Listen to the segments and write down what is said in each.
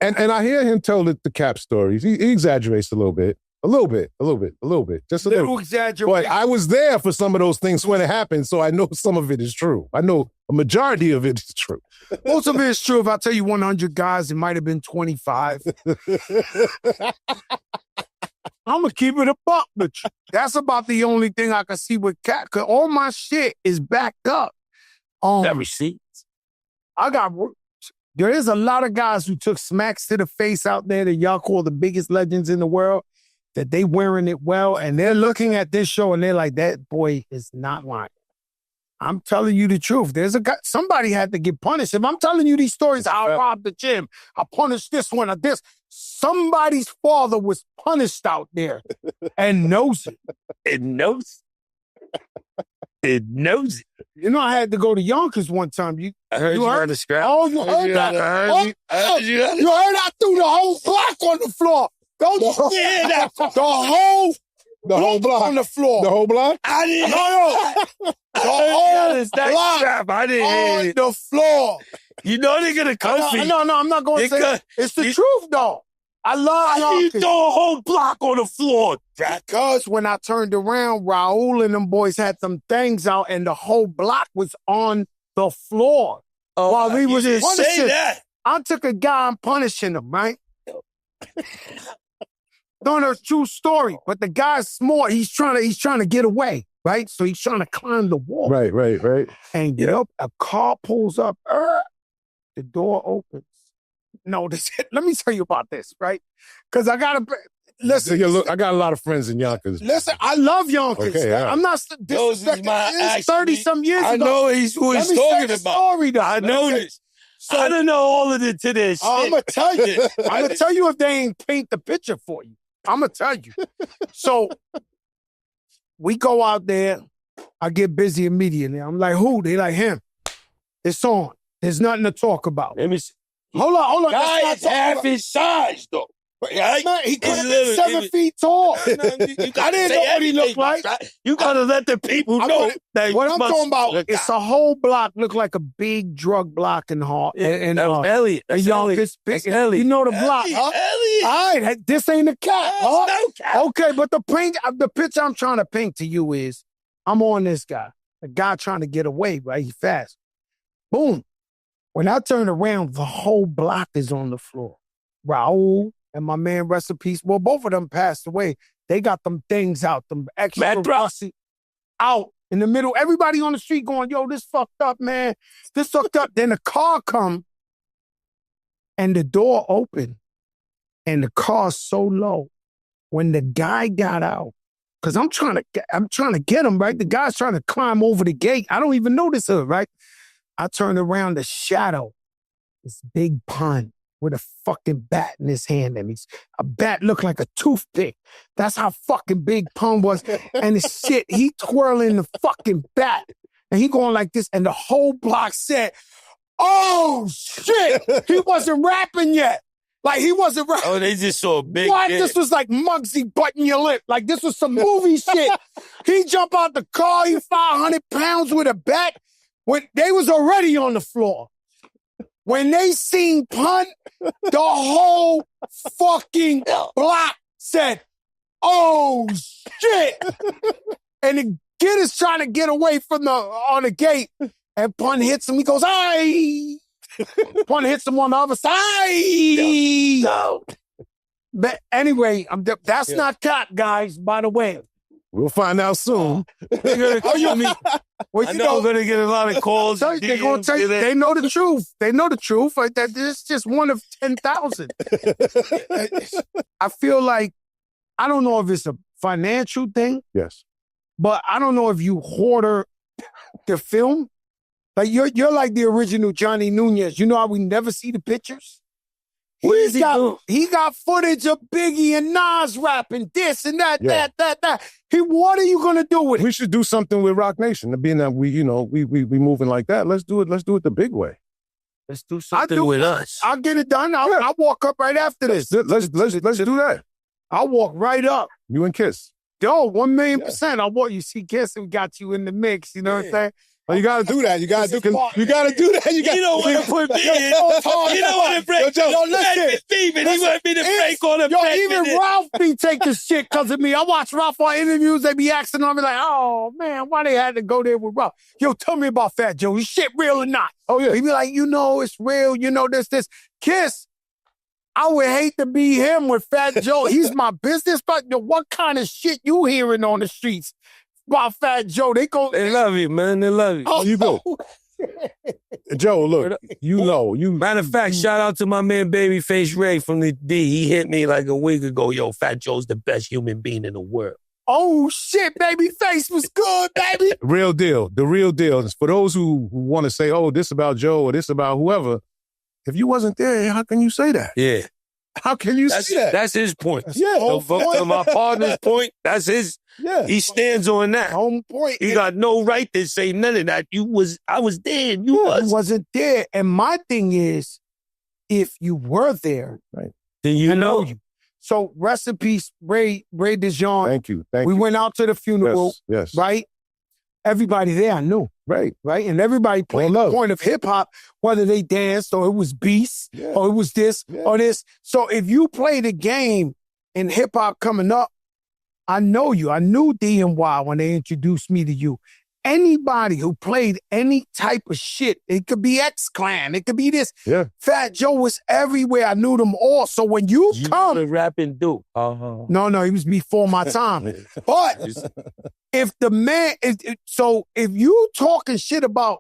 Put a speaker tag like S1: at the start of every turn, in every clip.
S1: And I hear him tell the Cap stories. He exaggerates a little bit. Just a little
S2: exaggeration.
S1: But I was there for some of those things when it happened, so I know some of it is true. I know a majority of it is true.
S2: Most of it is true. If I tell you 100 guys, it might have been 25. I'm going to keep it a buck, but that's about the only thing I can see with Cap, because all my shit is backed up.
S3: Receipts.
S2: There is a lot of guys who took smacks to the face out there that y'all call the biggest legends in the world, that they wearing it well, and they're looking at this show and they're like, that boy is not lying. I'm telling you the truth. There's a guy, somebody had to get punished. If I'm telling you these stories, I robbed the gym, I punished this one or this, somebody's father was punished out there and knows it.
S3: It knows it.
S2: You know, I had to go to Yonkers one time.
S3: I heard you heard the scrap.
S2: Oh, you heard that? You heard I threw the whole block on the floor. Don't you hear that? The whole block on the floor.
S1: The whole block?
S3: I didn't.
S2: No. The whole block
S3: scrap. I didn't
S2: on
S3: hear it.
S2: the floor.
S3: You know they're gonna come for you.
S2: No, I'm not going to say it. It's the truth, though. I love
S3: You
S2: Yonkers.
S3: throw a whole block on the floor.
S2: Because when I turned around, Raul and them boys had some things out, and the whole block was on the floor while he was punishing.
S3: Say that.
S2: I took a guy and punishing him, right? No, it's a true story. But the guy's smart. He's trying to get away, right? So he's trying to climb the wall.
S1: Right.
S2: And a car pulls up. The door opens. No, let me tell you about this, right? Because I gotta listen.
S1: Yeah, look, I got a lot of friends in Yonkers.
S2: Listen, I love Yonkers.
S1: Okay, yeah.
S2: I'm not disrespecting. It's 30-some years ago.
S3: I know who he's talking about.
S2: Story, though.
S3: I know this. So, I don't know all of it to this.
S2: I'm going to tell you. I'm going to tell you if they ain't paint the picture for you. I'm going to tell you. So we go out there. I get busy immediately. I'm like, who? They like, him. It's on. There's nothing to talk about.
S3: Let me see.
S2: Hold on.
S3: Guy is half his size, though. Right?
S2: Man, he could have been 7 feet tall.
S3: I didn't know
S2: what he looked like.
S3: You gotta let the people know.
S2: What I'm talking about, it's a whole block look like a big drug block in
S3: Elliot.
S2: Yonkers. You know the block, huh?
S3: Elliot.
S2: All right, this ain't a cat, huh?
S3: No cat.
S2: Okay, but the picture I'm trying to paint to you is, I'm on this guy. The guy trying to get away, right? He's fast. Boom. When I turn around, the whole block is on the floor. Raul and my man, rest in peace. Well, both of them passed away. They got them things out, them extra rusty out in the middle. Everybody on the street going, yo, this fucked up, man. This fucked up. Then the car come and the door open and the car's so low. When the guy got out, because I'm trying to get him, right? The guy's trying to climb over the gate. I don't even know this hood, right? I turned around, the shadow, this big pun with a fucking bat in his hand. And a bat looked like a toothpick. That's how fucking big pun was. And the shit, he twirling the fucking bat. And he going like this. And the whole block said, oh, shit. He wasn't rapping yet. Like, he wasn't rapping.
S3: Oh, they just saw a big
S2: What?
S3: dick.
S2: This was like Muggsy butting your lip. Like, this was some movie shit. He jump out the car. He 500 pounds with a bat. When they was already on the floor. When they seen Pun, the whole fucking block said, oh, shit. And the kid is trying to get away from on the gate. And Pun hits him. He goes, aye. Pun hits him on the other side.
S3: No.
S2: But anyway, that's not cat, guys, by the way.
S1: We'll find out soon.
S3: I know we're going to get a lot of calls.
S2: They're going to tell you, they know the truth. They know the truth. That it's just one of 10,000. I feel like, I don't know if it's a financial thing.
S1: Yes.
S2: But I don't know if you hoarder the film. Like, you're like the original Johnny Nunez. You know how we never see the pictures? He got footage of Biggie and Nas rapping this and that, that. What are you gonna do with it?
S1: We should do something with Rock Nation. Being that we moving like that, let's do it the big way.
S3: Let's do something with us.
S2: I'll get it done. I'll walk up right after this.
S1: Let's do that.
S2: I'll walk right up.
S1: You and Kiss.
S2: Yo, 1,000,000%. I'll walk. You see, Kiss, we got you in the mix. You know what I'm saying?
S1: Well, you gotta do that. You gotta do that. You
S3: don't want to put me in. You don't want to break.
S2: Yo, listen.
S3: Steven, he want me to break on the back.
S2: Even Ralph be taking shit because of me. I watch Ralph on interviews. They be asking on me like, oh, man, why they had to go there with Ralph? Yo, tell me about Fat Joe. Is shit real or not?
S1: Oh, yeah.
S2: He be like, it's real. This. Kiss. I would hate to be him with Fat Joe. He's my business partner. What kind of shit you hearing on the streets about Fat Joe? They
S3: love you, man. They love you.
S1: Oh, you go. Joe, look,
S3: Matter of fact, shout out to my man Babyface Ray from the D. He hit me like a week ago. Yo, Fat Joe's the best human being in the world.
S2: Oh, shit, Babyface was good, baby.
S1: Real deal. The real deal. For those who want to say, oh, this about Joe or this about whoever, if you wasn't there, how can you say that?
S3: Yeah.
S1: How can you say that?
S3: That's his point.
S1: Yeah.
S3: My partner's point, that's his.
S1: Yeah.
S3: He stands on that.
S2: Home point.
S3: You got no right to say none of that. I was there and you
S2: wasn't there. And my thing is, if you were there,
S1: right,
S3: then you know
S2: you. So rest in peace, Ray DeJean.
S1: Thank you.
S2: We went out to the funeral.
S1: Yes.
S2: Right? Everybody there I knew.
S1: Right.
S2: And everybody played the point of hip hop, whether they danced or it was beats or it was this or this. So if you play the game in hip hop coming up, I know you. I knew DNY when they introduced me to you. Anybody who played any type of shit, it could be X-Clan, it could be this.
S1: Yeah.
S2: Fat Joe was everywhere. I knew them all. So when you come...
S3: You rapping Duke.
S2: No, he was before my time. But if the man... So if you talking shit about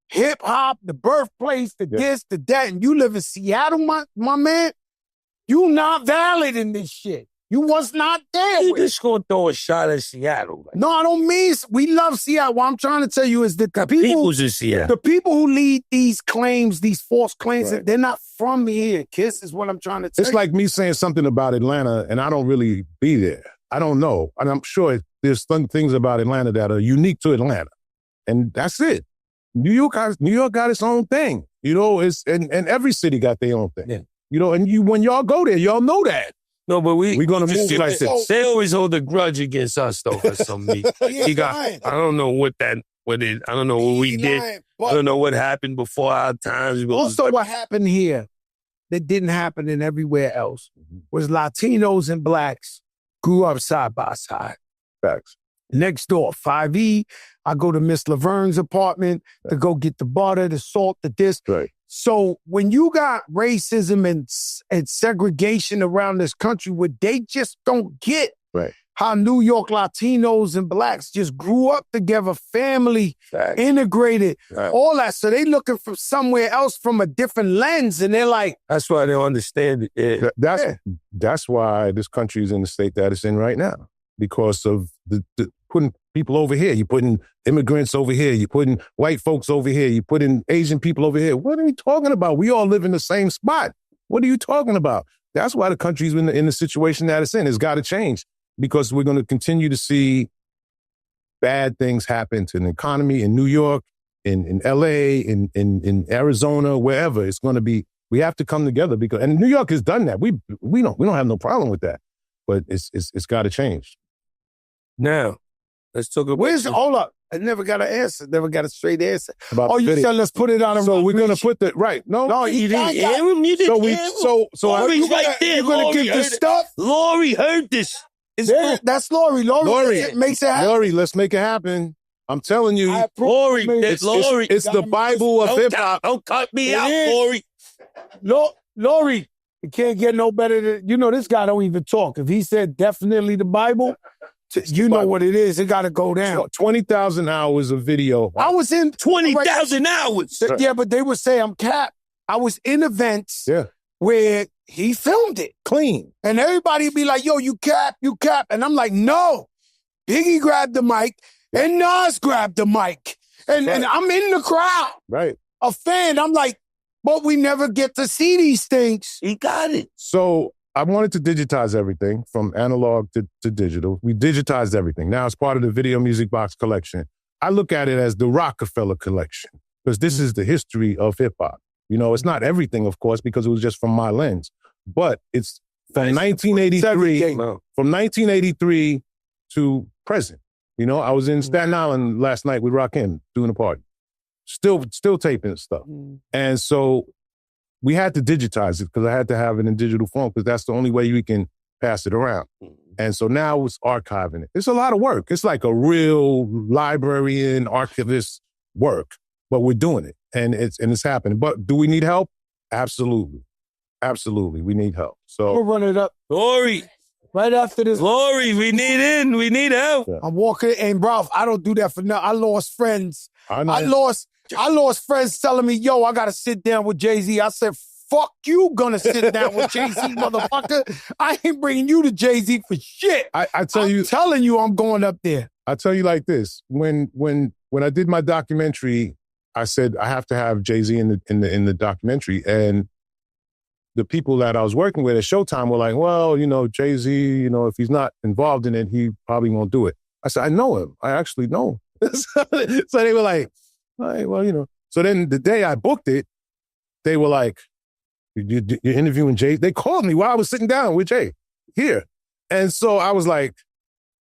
S2: hip-hop, the birthplace, the this, the that, and you live in Seattle, my man, you not valid in this shit. You was not there.
S3: You just gonna throw a shot at Seattle.
S2: No, I don't mean we love Seattle. What I'm trying to tell you is that the
S3: people's in Seattle.
S2: The people who lead these claims, these false claims, they're not from here. Kiss is what I'm trying to tell you.
S1: It's like me saying something about Atlanta and I don't really be there. I don't know. And I'm sure there's some things about Atlanta that are unique to Atlanta. And that's it. New York got its own thing. And every city got their own thing. Yeah. And when y'all go there, y'all know that.
S3: No, but we're gonna move like
S1: this.
S3: They always hold a grudge against us though for some reason. I don't know what it. I don't know what we did. I don't know what happened before our times.
S2: Also, what happened here that didn't happen in everywhere else was Latinos and blacks grew up side by side.
S1: Facts.
S2: Next door, 5E. I go to Miss Laverne's apartment to go get the butter, the salt, the this.
S1: Right.
S2: So when you got racism and segregation around this country where they just don't get how New York Latinos and blacks just grew up together, family, integrated, all that. So they looking from somewhere else from a different lens and they're like...
S3: That's why they don't understand it.
S1: That's why this country is in the state that it's in right now. Because of the putting people over here. You're putting immigrants over here. You're putting white folks over here. You're putting Asian people over here. What are you talking about? We all live in the same spot. What are you talking about? That's why the country's in the situation that it's in. It's got to change because we're going to continue to see bad things happen to the economy in New York, in LA, in Arizona, wherever. It's going to be, we have to come together and New York has done that. We don't have no problem with that, but it's got to change.
S3: Now, let's talk about...
S2: Hold up. I never got an answer. Never got a straight answer.
S1: You
S2: said let's put it on a...
S1: So we're going to put the... Right. No,
S3: you didn't hear him. You didn't hear him.
S2: Lori's right there. You're going to get the stuff?
S3: Lori heard this.
S2: That's Lori. Lori makes it happen.
S1: Lori, let's make it happen. I'm telling you.
S3: Lori.
S1: It's the Bible of hip-hop.
S3: Don't cut me out, Lori.
S2: Lori, it can't get no better than... this guy don't even talk. If he said definitely the Bible... You know what it is. It got to go down.
S1: 20,000 hours of video.
S2: I was in
S3: 20,000 hours.
S2: Yeah, but they would say I'm capped. I was in events where he filmed it
S1: clean.
S2: And everybody would be like, yo, you cap. And I'm like, no. Biggie grabbed the mic and Nas grabbed the mic. And I'm in the crowd.
S1: Right.
S2: A fan. I'm like, but we never get to see these things.
S3: He got it.
S1: So I wanted to digitize everything from analog to digital. We digitized everything. Now it's part of the Video Music Box collection. I look at it as the Rockefeller collection because this is the history of hip hop. It's not everything, of course, because it was just from my lens, but it's from 1983 to present. I was in Staten Island last night with Rakim doing a party. still taping stuff. And so we had to digitize it because I had to have it in digital form because that's the only way we can pass it around. And so now it's archiving it. It's a lot of work. It's like a real librarian, archivist work, but we're doing it and it's happening. But do we need help? Absolutely. Absolutely. We need help. So
S2: we'll run it up.
S3: Lori.
S2: Right after this.
S3: Lori, we need help.
S2: Yeah. I'm walking, and Ralph, I don't do that for nothing. I lost friends. I lost friends telling me, yo, I got to sit down with Jay-Z. I said, fuck you gonna sit down with Jay-Z, motherfucker. I ain't bringing you to Jay-Z for shit. I'm telling you I'm going up there.
S1: I tell you like this. When I did my documentary, I said I have to have Jay-Z in the documentary. And the people that I was working with at Showtime were like, well, Jay-Z, if he's not involved in it, he probably won't do it. I said, I know him. I actually know him. So they were like, all right, well, So then the day I booked it, they were like, you're interviewing Jay? They called me while I was sitting down with Jay here. And so I was like,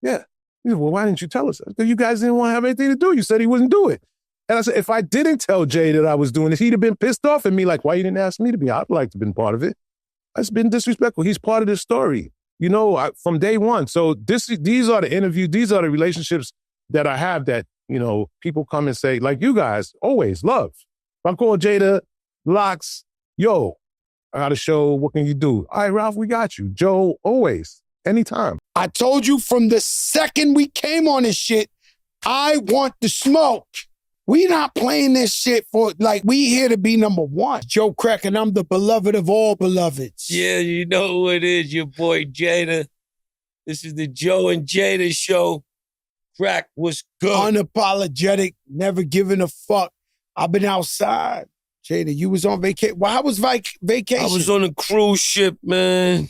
S1: yeah. Well, why didn't you tell us? Because you guys didn't want to have anything to do. You said he wouldn't do it. And I said, if I didn't tell Jay that I was doing this, he'd have been pissed off at me like, why you didn't ask me to be? I'd like to have been part of it. That's been disrespectful. He's part of this story, from day one. So these are the interviews, these are the relationships that I have that, people come and say, like you guys, always love. If I call Jada, Locks, yo, I got a show, what can you do? All right, Ralph, we got you. Joe, always, anytime.
S2: I told you from the second we came on this shit, I want the smoke. We not playing this shit we here to be number one. Joe Crack, and I'm the beloved of all beloveds.
S3: Yeah, you know who it is, your boy Jada. This is the Joe and Jada show. Crack was good.
S2: Unapologetic, never giving a fuck. I've been outside. Jada, you was on vacation. Well, how was vacation?
S3: I was on a cruise ship, man.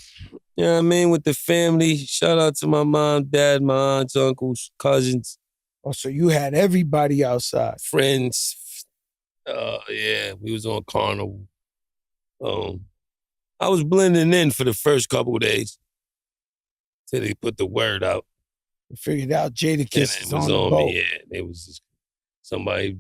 S3: You know what I mean? With the family. Shout out to my mom, dad, my aunts, uncles, cousins.
S2: Oh, so you had everybody outside.
S3: Friends. Yeah, we was on Carnival. I was blending in for the first couple of days till they put the word out.
S2: We figured out Jadakiss is on the boat.
S3: Me, yeah. It was just somebody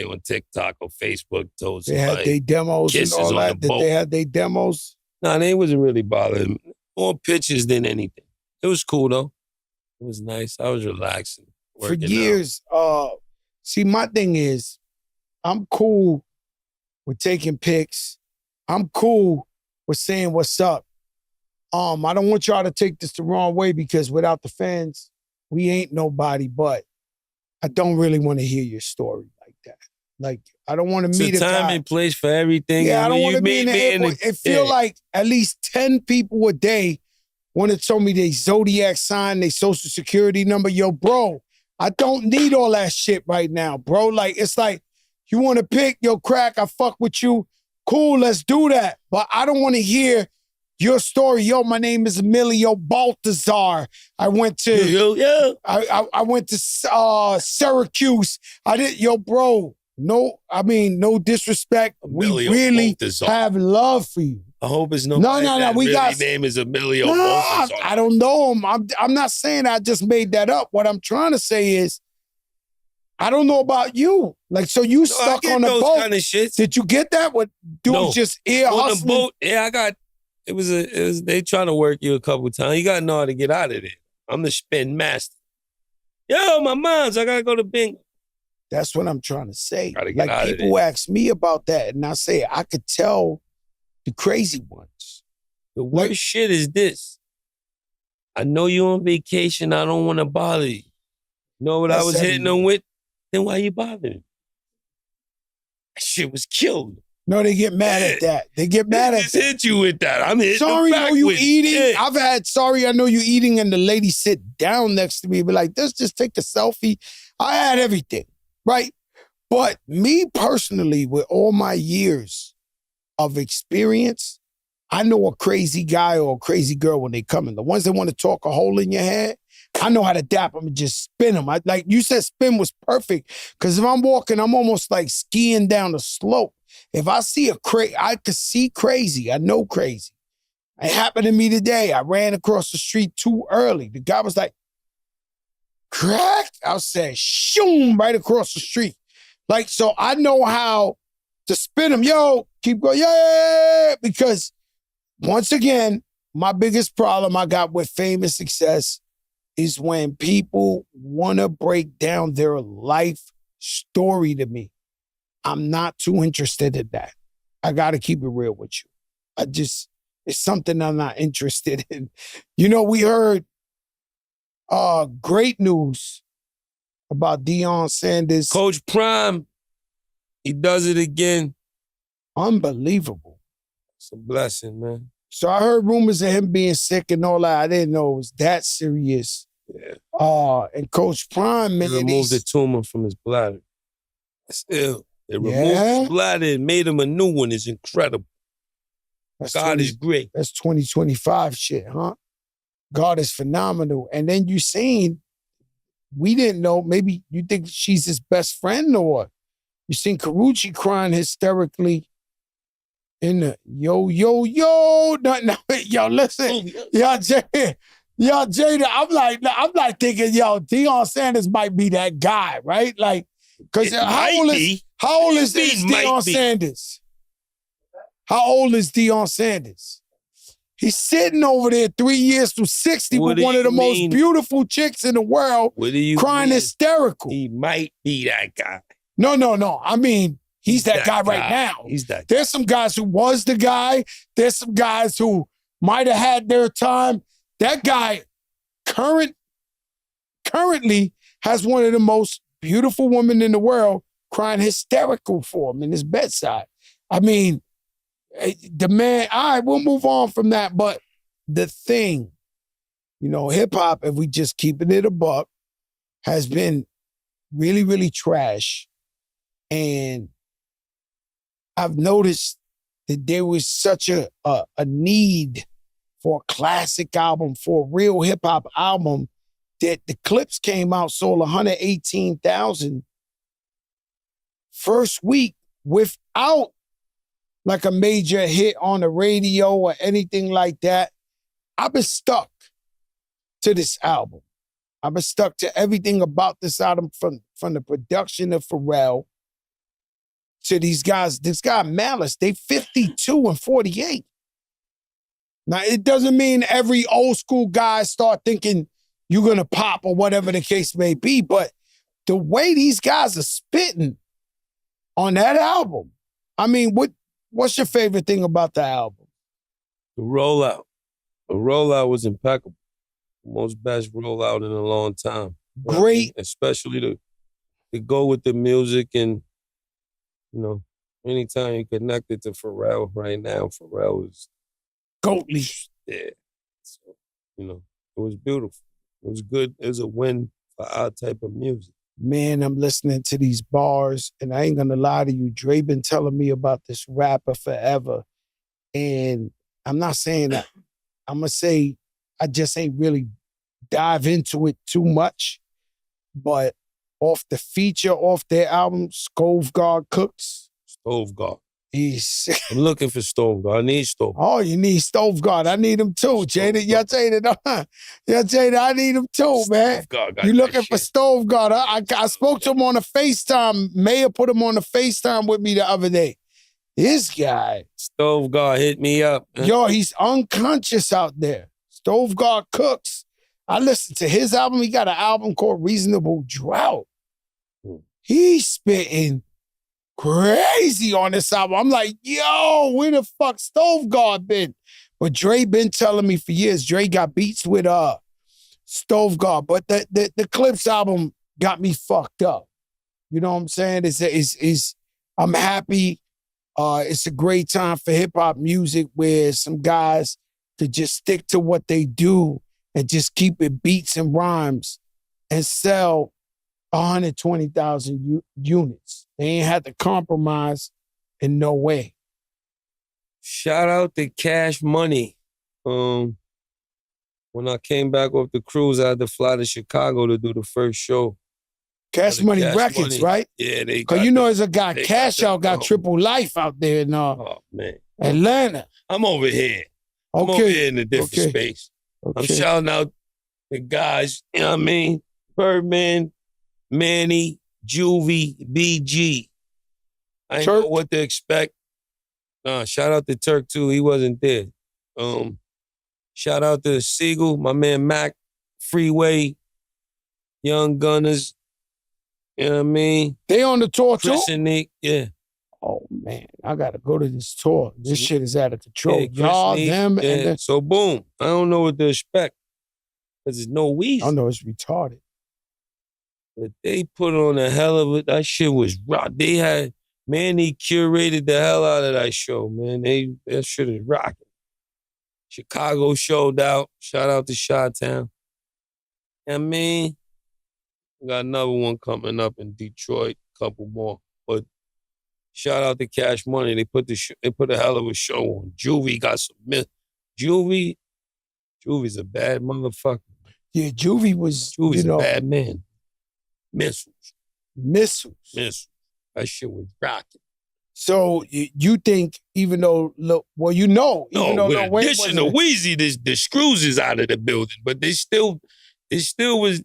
S3: on TikTok or Facebook told somebody.
S2: They had their demos and all that. Did they have their demos?
S3: No, they wasn't really bothering. More pictures than anything. It was cool, though. It was nice. I was relaxing.
S2: For years, see, my thing is, I'm cool with taking pics. I'm cool with saying what's up. I don't want y'all to take this the wrong way because without the fans, we ain't nobody, but I don't really want to hear your story like that. Like, I don't want to meet a
S3: time and place for everything.
S2: Yeah, I don't want to be in the airport. It feel like at least 10 people a day want to tell me their zodiac sign, their social security number. Yo, bro, I don't need all that shit right now, bro. Like, it's like, you want to pick, yo, Crack, I fuck with you. Cool, let's do that. But I don't want to hear your story. Yo, my name is Emilio Baltazar. I went to I went to Syracuse. Bro. No disrespect.
S3: Emilio
S2: we really
S3: Baltazar.
S2: Have love for you.
S3: I hope it's nobody that name is Emilio Baltazar.
S2: I don't know him. I'm not saying I just made that up. What I'm trying to say is, I don't know about you. Like, so you stuck on the boat.
S3: Kind of shit.
S2: Did you get that? What dudes just ear hustling?
S3: On the boat, yeah, I got. It was they trying to work you a couple of times. You got to know how to get out of there. I'm the spin master. Yo, my mom's. I gotta go to bingo.
S2: That's what I'm trying to say. Like, people ask me about that, and I say I could tell the crazy ones.
S3: The worst shit is this. I know you on vacation. I don't want to bother you. You know what I was hitting them with? Then why you bothering? That shit was killed.
S2: No, they get mad at that. They get mad at that.
S3: Just hit you with that. I'm hitting
S2: sorry,
S3: back
S2: know you
S3: with
S2: eating.
S3: it.
S2: I've had sorry, I know you eating, and the lady sit down next to me and be like, let's just take a selfie. I had everything, right? But me personally, with all my years of experience, I know a crazy guy or a crazy girl when they come in. The ones that want to talk a hole in your head, I know how to dap them and just spin them. Like you said, spin was perfect. Because if I'm walking, I'm almost like skiing down a slope. If I see I could see crazy. I know crazy. It happened to me today. I ran across the street too early. The guy was like, Crack? I said, shoom, right across the street. Like, so I know how to spin them. Yo, keep going, yeah, because once again, my biggest problem I got with fame and success is when people want to break down their life story to me. I'm not too interested in that. I got to keep it real with you. It's something I'm not interested in. You know, we heard great news about Deion Sanders.
S3: Coach Prime, he does it again.
S2: Unbelievable.
S3: It's a blessing, man.
S2: So I heard rumors of him being sick and all that. I didn't know it was that serious.
S3: Yeah.
S2: And Coach Prime, man,
S3: they removed the tumor from his bladder. That's ill. They removed his bladder and made him a new one. It's incredible. God is great.
S2: That's 2025 shit, huh? God is phenomenal. And then you seen, we didn't know, maybe you think she's his best friend or what? You seen Karuchi crying hysterically in the yo, listen. Jada, I'm like thinking, Deion Sanders might be that guy, right? Like, because how old is Deion Sanders? How old is Deion Sanders? He's sitting over there 3 years to 60 with one of the most beautiful chicks in the world, crying hysterical.
S3: He might be that guy.
S2: No. I mean, he's that guy right now.
S3: He's that guy.
S2: There's some guys who was the guy. There's some guys who might have had their time. That guy currently has one of the most beautiful women in the world crying hysterical for him in his bedside. I mean, the man, all right, we'll move on from that. But the thing, hip hop, if we just keeping it a buck, has been really, really trash. And I've noticed that there was such a need for a classic album, for a real hip hop album, that the clips came out, sold 118,000 first week without like a major hit on the radio or anything like that. I've been stuck to this album. I've been stuck to everything about this album, from the production of Pharrell to these guys. This guy Malice, they 52 and 48. Now, it doesn't mean every old school guy start thinking you're going to pop or whatever the case may be, but the way these guys are spitting on that album, I mean, what's your favorite thing about the album?
S3: The rollout. The rollout was impeccable. Most best rollout in a long time.
S2: Great.
S3: Especially to go with the music and, anytime you connect it to Pharrell right now, Pharrell is
S2: goatly.
S3: Yeah. So, it was beautiful. It was good. It was a win for our type of music.
S2: Man, I'm listening to these bars, and I ain't gonna lie to you. Dre been telling me about this rapper forever. And I'm not saying that. I'm gonna say I just ain't really dive into it too much. But off the feature, off their album, Stovegard Cooks.
S3: Stovegard.
S2: I'm
S3: looking for Stovegard. I need Stovegard.
S2: Oh, you need Stovegard. I need him too, Jada. Yeah, Jada, I need him too, man. You looking for Stovegard? I spoke to him on a FaceTime. Mayor put him on a FaceTime with me the other day. This guy.
S3: Stovegard hit me up.
S2: Yo, he's unconscious out there. Stovegard Cooks. I listened to his album. He got an album called Reasonable Drought. He's spitting crazy on this album. I'm like, yo, where the fuck Stovegard been? But Dre been telling me for years. Dre got beats with Stovegard, but the Clips album got me fucked up. You know what I'm saying? I'm happy. It's a great time for hip hop music where some guys could just stick to what they do and just keep it beats and rhymes and sell 120,000 units. They ain't had to compromise in no way.
S3: Shout out to Cash Money. When I came back off the cruise, I had to fly to Chicago to do the first show.
S2: Cash Money Records, right?
S3: Yeah, they
S2: got. Cause there's a guy, Cash Out got Triple Life out there in Atlanta.
S3: I'm over here. I'm over here in a different space. I'm shouting out the guys, you know what I mean? Birdman, Manny, Juvie, BG. I didn't know what to expect. Shout out to Turk too. He wasn't there. Shout out to Siegel, my man Mac, Freeway, Young Gunners. You know what I mean?
S2: They on the tour
S3: Chris
S2: too?
S3: and Nick, yeah.
S2: Oh man, I gotta go to this tour. This shit is out of control.
S3: Yeah,
S2: Y'all,
S3: Nick,
S2: them,
S3: yeah.
S2: and then
S3: So boom, I don't know what to expect. Because there's no Weezy.
S2: I know it's retarded.
S3: But they put on a hell of it. That shit was rock. They had, Manny curated the hell out of that show, man. That shit is rocking. Chicago showed out. Shout out to Chi-Town. I mean, we got another one coming up in Detroit, couple more. But shout out to Cash Money. They put a hell of a show on. Juvie got some Juvie's a bad motherfucker.
S2: Yeah, Juvie's
S3: a bad man. Missiles. That shit was rocking.
S2: So you think, even though, even though
S3: with
S2: Lil Wayne
S3: addition to Weezy, the screws is out of the building, but they still was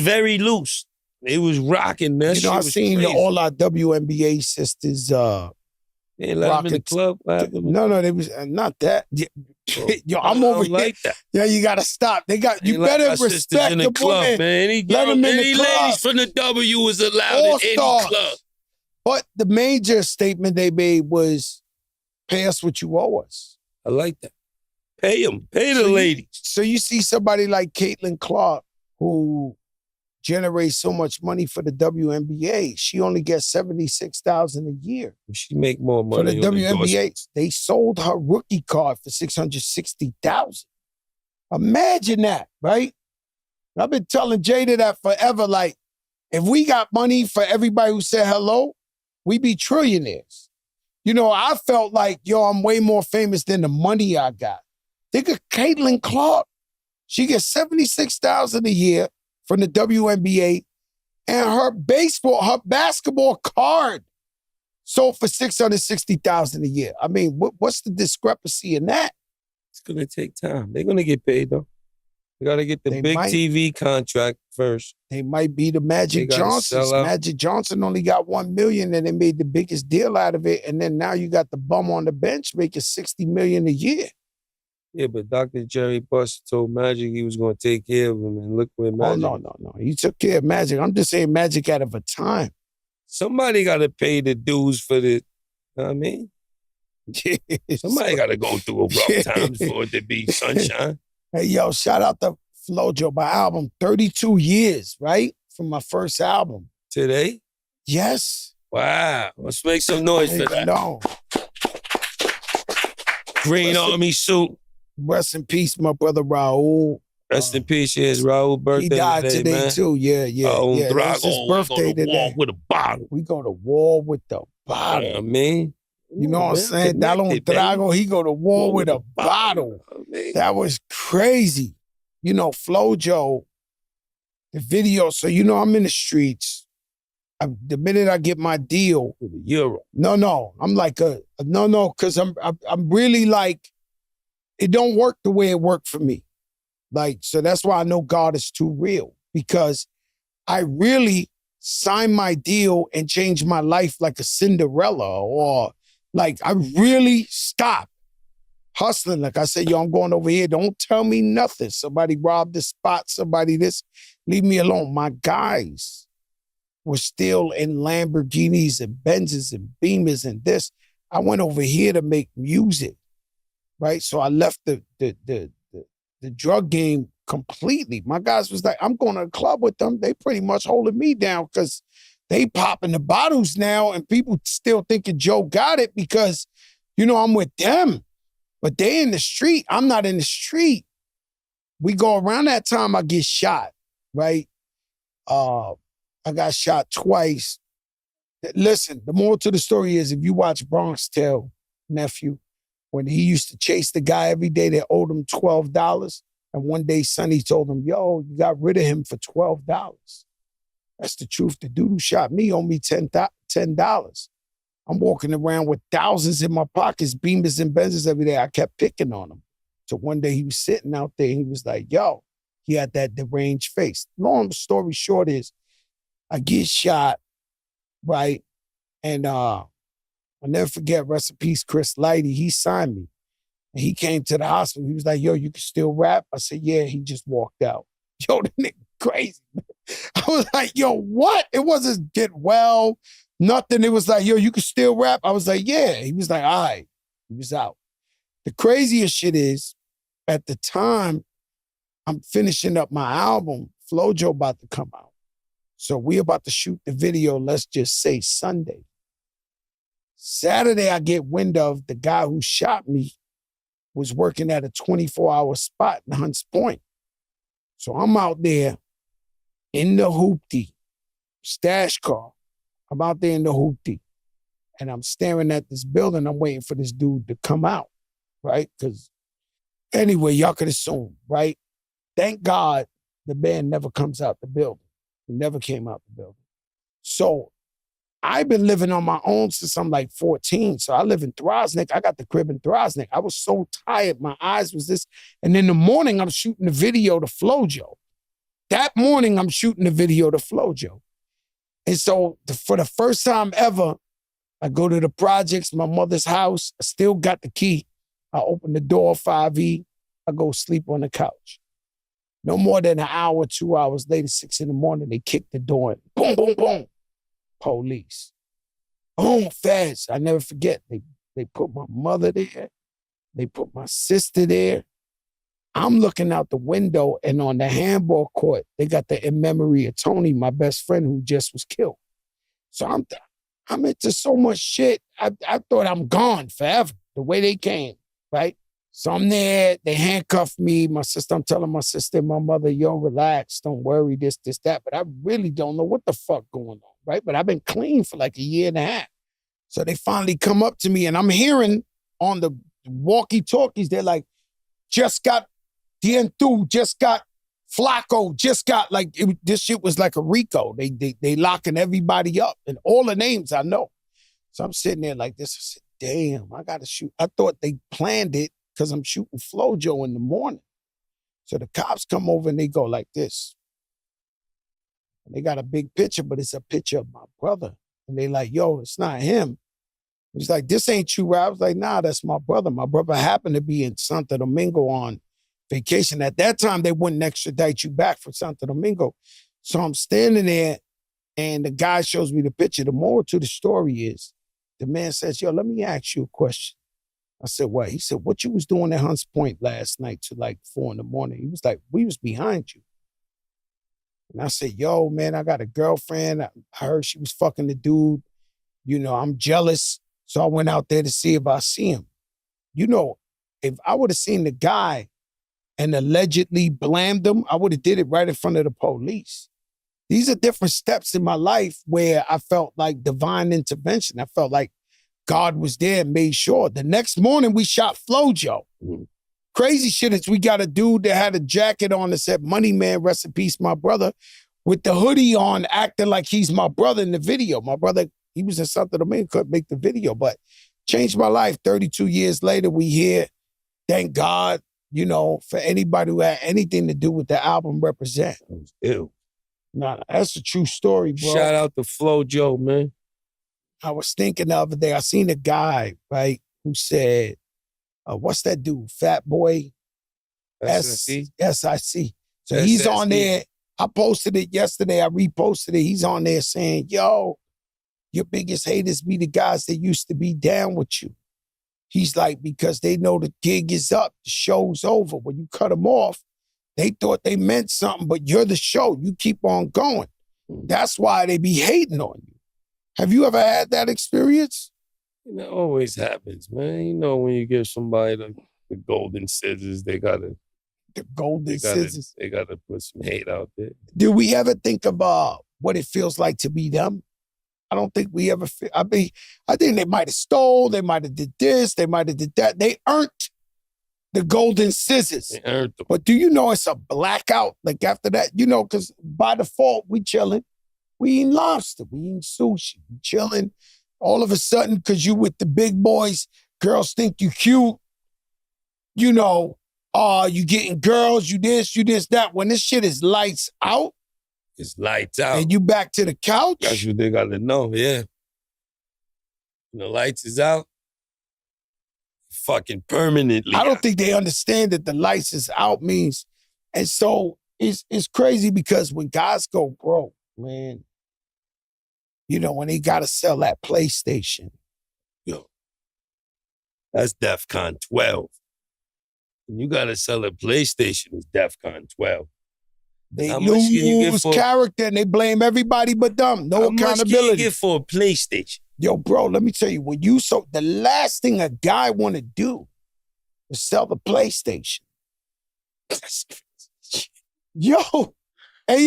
S3: very loose. They was rocking. That shit
S2: I
S3: was
S2: seen
S3: crazy.
S2: all our WNBA sisters.
S3: They let them in the club.
S2: No, they was not that. Yo, I'm over here.
S3: Like that.
S2: Yeah, you gotta stop. You better respect
S3: in the club,
S2: women.
S3: man.
S2: Let them in the club.
S3: Ladies from the W was allowed in any club.
S2: But the major statement they made was, pay us what you owe us.
S3: I like that. Pay them. Pay the ladies.
S2: So you see somebody like Caitlin Clark, who generates so much money for the WNBA. She only gets $76,000 a year.
S3: She make more money
S2: for the
S3: on
S2: WNBA. They sold her rookie card for $660,000. Imagine that, right? I've been telling Jada that forever. Like, if we got money for everybody who said hello, we be trillionaires. I felt like, I'm way more famous than the money I got. Think of Caitlin Clark. She gets $76,000 a year from the WNBA, and her basketball card sold for $660,000 a year. I mean, what's the discrepancy in that?
S3: It's gonna take time. They're gonna get paid though. They gotta get the big TV contract first.
S2: They might be the Magic Johnsons. Magic Johnson only got $1 million, and they made the biggest deal out of it. And then now you got the bum on the bench making $60 million a year.
S3: Yeah, but Dr. Jerry Buss told Magic he was going to take care of him, and look where Magic...
S2: Oh, no. He took care of Magic. I'm just saying Magic out of a time.
S3: Somebody got to pay the dues for the... You know what I mean? Somebody got to go through a rough time for it to be sunshine.
S2: Hey, yo, shout out to Flojo. My album, 32 years, right? From my first album.
S3: Today?
S2: Yes.
S3: Wow. Let's make some noise for that.
S2: No.
S3: Green Army suit.
S2: Rest in peace, my brother Raul.
S3: Rest in peace, it's Raul's birthday.
S2: He died today
S3: man.
S2: too. Yeah. It's his birthday today.
S3: With a bottle.
S2: We go to war with the bottle.
S3: Yeah, man.
S2: You know what I'm saying? Dalon Drago, he go to war with a bottle. That was crazy. Flojo, the video. So I'm in the streets. The minute I get my deal,
S3: Euro.
S2: No. I'm like because I'm really like, it don't work the way it worked for me. Like, so that's why I know God is too real, because I really signed my deal and changed my life like a Cinderella, or like I really stopped hustling. Like I said, I'm going over here. Don't tell me nothing. Somebody robbed the spot, somebody this, leave me alone. My guys were still in Lamborghinis and Benzes and Beamers and this. I went over here to make music, right? So I left the drug game completely. My guys was like, I'm going to a club with them. They pretty much holding me down because they popping the bottles now, and people still thinking Joe got it because, I'm with them. But they in the street. I'm not in the street. We go around that time, I get shot, right? I got shot twice. Listen, the moral to the story is, if you watch Bronx Tale, nephew, when he used to chase the guy every day that owed him $12, and one day Sonny told him, yo, you got rid of him for $12. That's the truth. The dude who shot me owed me $10. I'm walking around with thousands in my pockets, Beamers and Benzes every day. I kept picking on him. So one day he was sitting out there and he was like, yo, he had that deranged face. Long story short is, I get shot, right? And I'll never forget, rest in peace, Chris Lighty, he signed me. And he came to the hospital. He was like, yo, you can still rap? I said, yeah. He just walked out. Yo, the nigga crazy. I was like, yo, what? It wasn't get well, nothing. It was like, yo, you can still rap? I was like, yeah. He was like, all right. He was out. The craziest shit is, at the time, I'm finishing up my album. FloJo about to come out. So we about to shoot the video, let's just say Sunday. Saturday, I get wind of the guy who shot me was working at a 24-hour spot in Hunts Point. So I'm out there in the hoopty, stash car. I'm out there in the hoopty. And I'm staring at this building. I'm waiting for this dude to come out, right? Because anyway, y'all could assume, right? Thank God the man never comes out the building. He never came out the building. So I've been living on my own since I'm like 14. So I live in Throsnick. I got the crib in Throsnick. I was so tired. My eyes was this. And in the morning, I'm shooting the video to FloJo. That morning, I'm shooting the video to FloJo. And so for the first time ever, I go to the projects, my mother's house. I still got the key. I open the door, 5E. I go sleep on the couch. No more than an hour, 2 hours later, 6 a.m, they kick the door in. Boom, boom, boom. Police. Boom, fast. I never forget. They put my mother there. They put my sister there. I'm looking out the window, and on the handball court, they got the in memory of Tony, my best friend who just was killed. So I'm into so much shit. I thought I'm gone forever, the way they came, right? So I'm there, they handcuffed me. I'm telling my sister and my mother, yo, relax, don't worry, this, that. But I really don't know what the fuck going on, right? But I've been clean for like a year and a half. So they finally come up to me, and I'm hearing on the walkie-talkies, they're like, just got Dientu, just got Flacco, just got like, this shit was like a Rico. They locking everybody up, and all the names I know. So I'm sitting there like this. I said, damn, I got to shoot. I thought they planned it because I'm shooting FloJo in the morning. So the cops come over and they go like this. And they got a big picture, but it's a picture of my brother. And they like, yo, it's not him. He's like, this ain't you, right? I was like, nah, that's my brother. My brother happened to be in Santo Domingo on vacation. At that time, they wouldn't extradite you back from Santo Domingo. So I'm standing there, and the guy shows me the picture. The moral to the story is, the man says, yo, let me ask you a question. I said, what? He said, what you was doing at Hunts Point last night to like 4 a.m? He was like, we was behind you. And I said, yo, man, I got a girlfriend. I heard she was fucking the dude. You know, I'm jealous. So I went out there to see if I see him. You know, if I would have seen the guy and allegedly blamed him, I would have did it right in front of the police. These are different steps in my life where I felt like divine intervention. I felt like God was there and made sure. The next morning, we shot FloJo. Mm-hmm. Crazy shit is we got a dude that had a jacket on that said, Money Man, rest in peace, my brother, with the hoodie on, acting like he's my brother in the video. My brother, he was in Santo Domingo, couldn't make the video, but changed my life. 32 years later, we here. Thank God, you know, for anybody who had anything to do with the album Represent. It was ill. Nah, that's a true story, bro.
S3: Shout out to FloJo, man.
S2: I was thinking the other day, I seen a guy, right, who said, what's that dude? Fat Boy?
S3: SIC?
S2: SIC. So he's on there. I posted it yesterday. I reposted it. He's on there saying, yo, your biggest haters be the guys that used to be down with you. He's like, because they know the gig is up, the show's over. When you cut them off, they thought they meant something, but you're the show. You keep on going. That's why they be hating on you. Have you ever had that experience?
S3: It always happens, man. You know, when you give somebody the golden scissors, they gotta
S2: scissors.
S3: They gotta put some hate out there.
S2: Do we ever think about what it feels like to be them? I don't think we ever feel. I think they might have stole, they might have did this, they might have did that. They earned the golden scissors.
S3: They earned them.
S2: But do you know it's a blackout? Like after that, you know, because by default, we chilling. We eating lobster, we eating sushi, we chilling. All of a sudden, because you with the big boys, girls think you cute. You know, you getting girls, you this, that. When this shit is lights out,
S3: It's lights out.
S2: And you back to the couch?
S3: That's what they got to know, yeah. When the lights is out, fucking permanently
S2: I don't
S3: out.
S2: think they understand that the lights is out means, and so it's crazy because when guys go broke, man, you know, when they gotta sell that PlayStation.
S3: Yo, that's DEFCON 12. When you gotta sell a PlayStation, it's DEFCON 12.
S2: They
S3: How much can you get
S2: lose
S3: for-
S2: character and they blame everybody but them. No
S3: How much can you
S2: accountability.
S3: get for a PlayStation?
S2: Yo, bro, let me tell you, the last thing a guy want to do is sell the PlayStation. Yo, hey,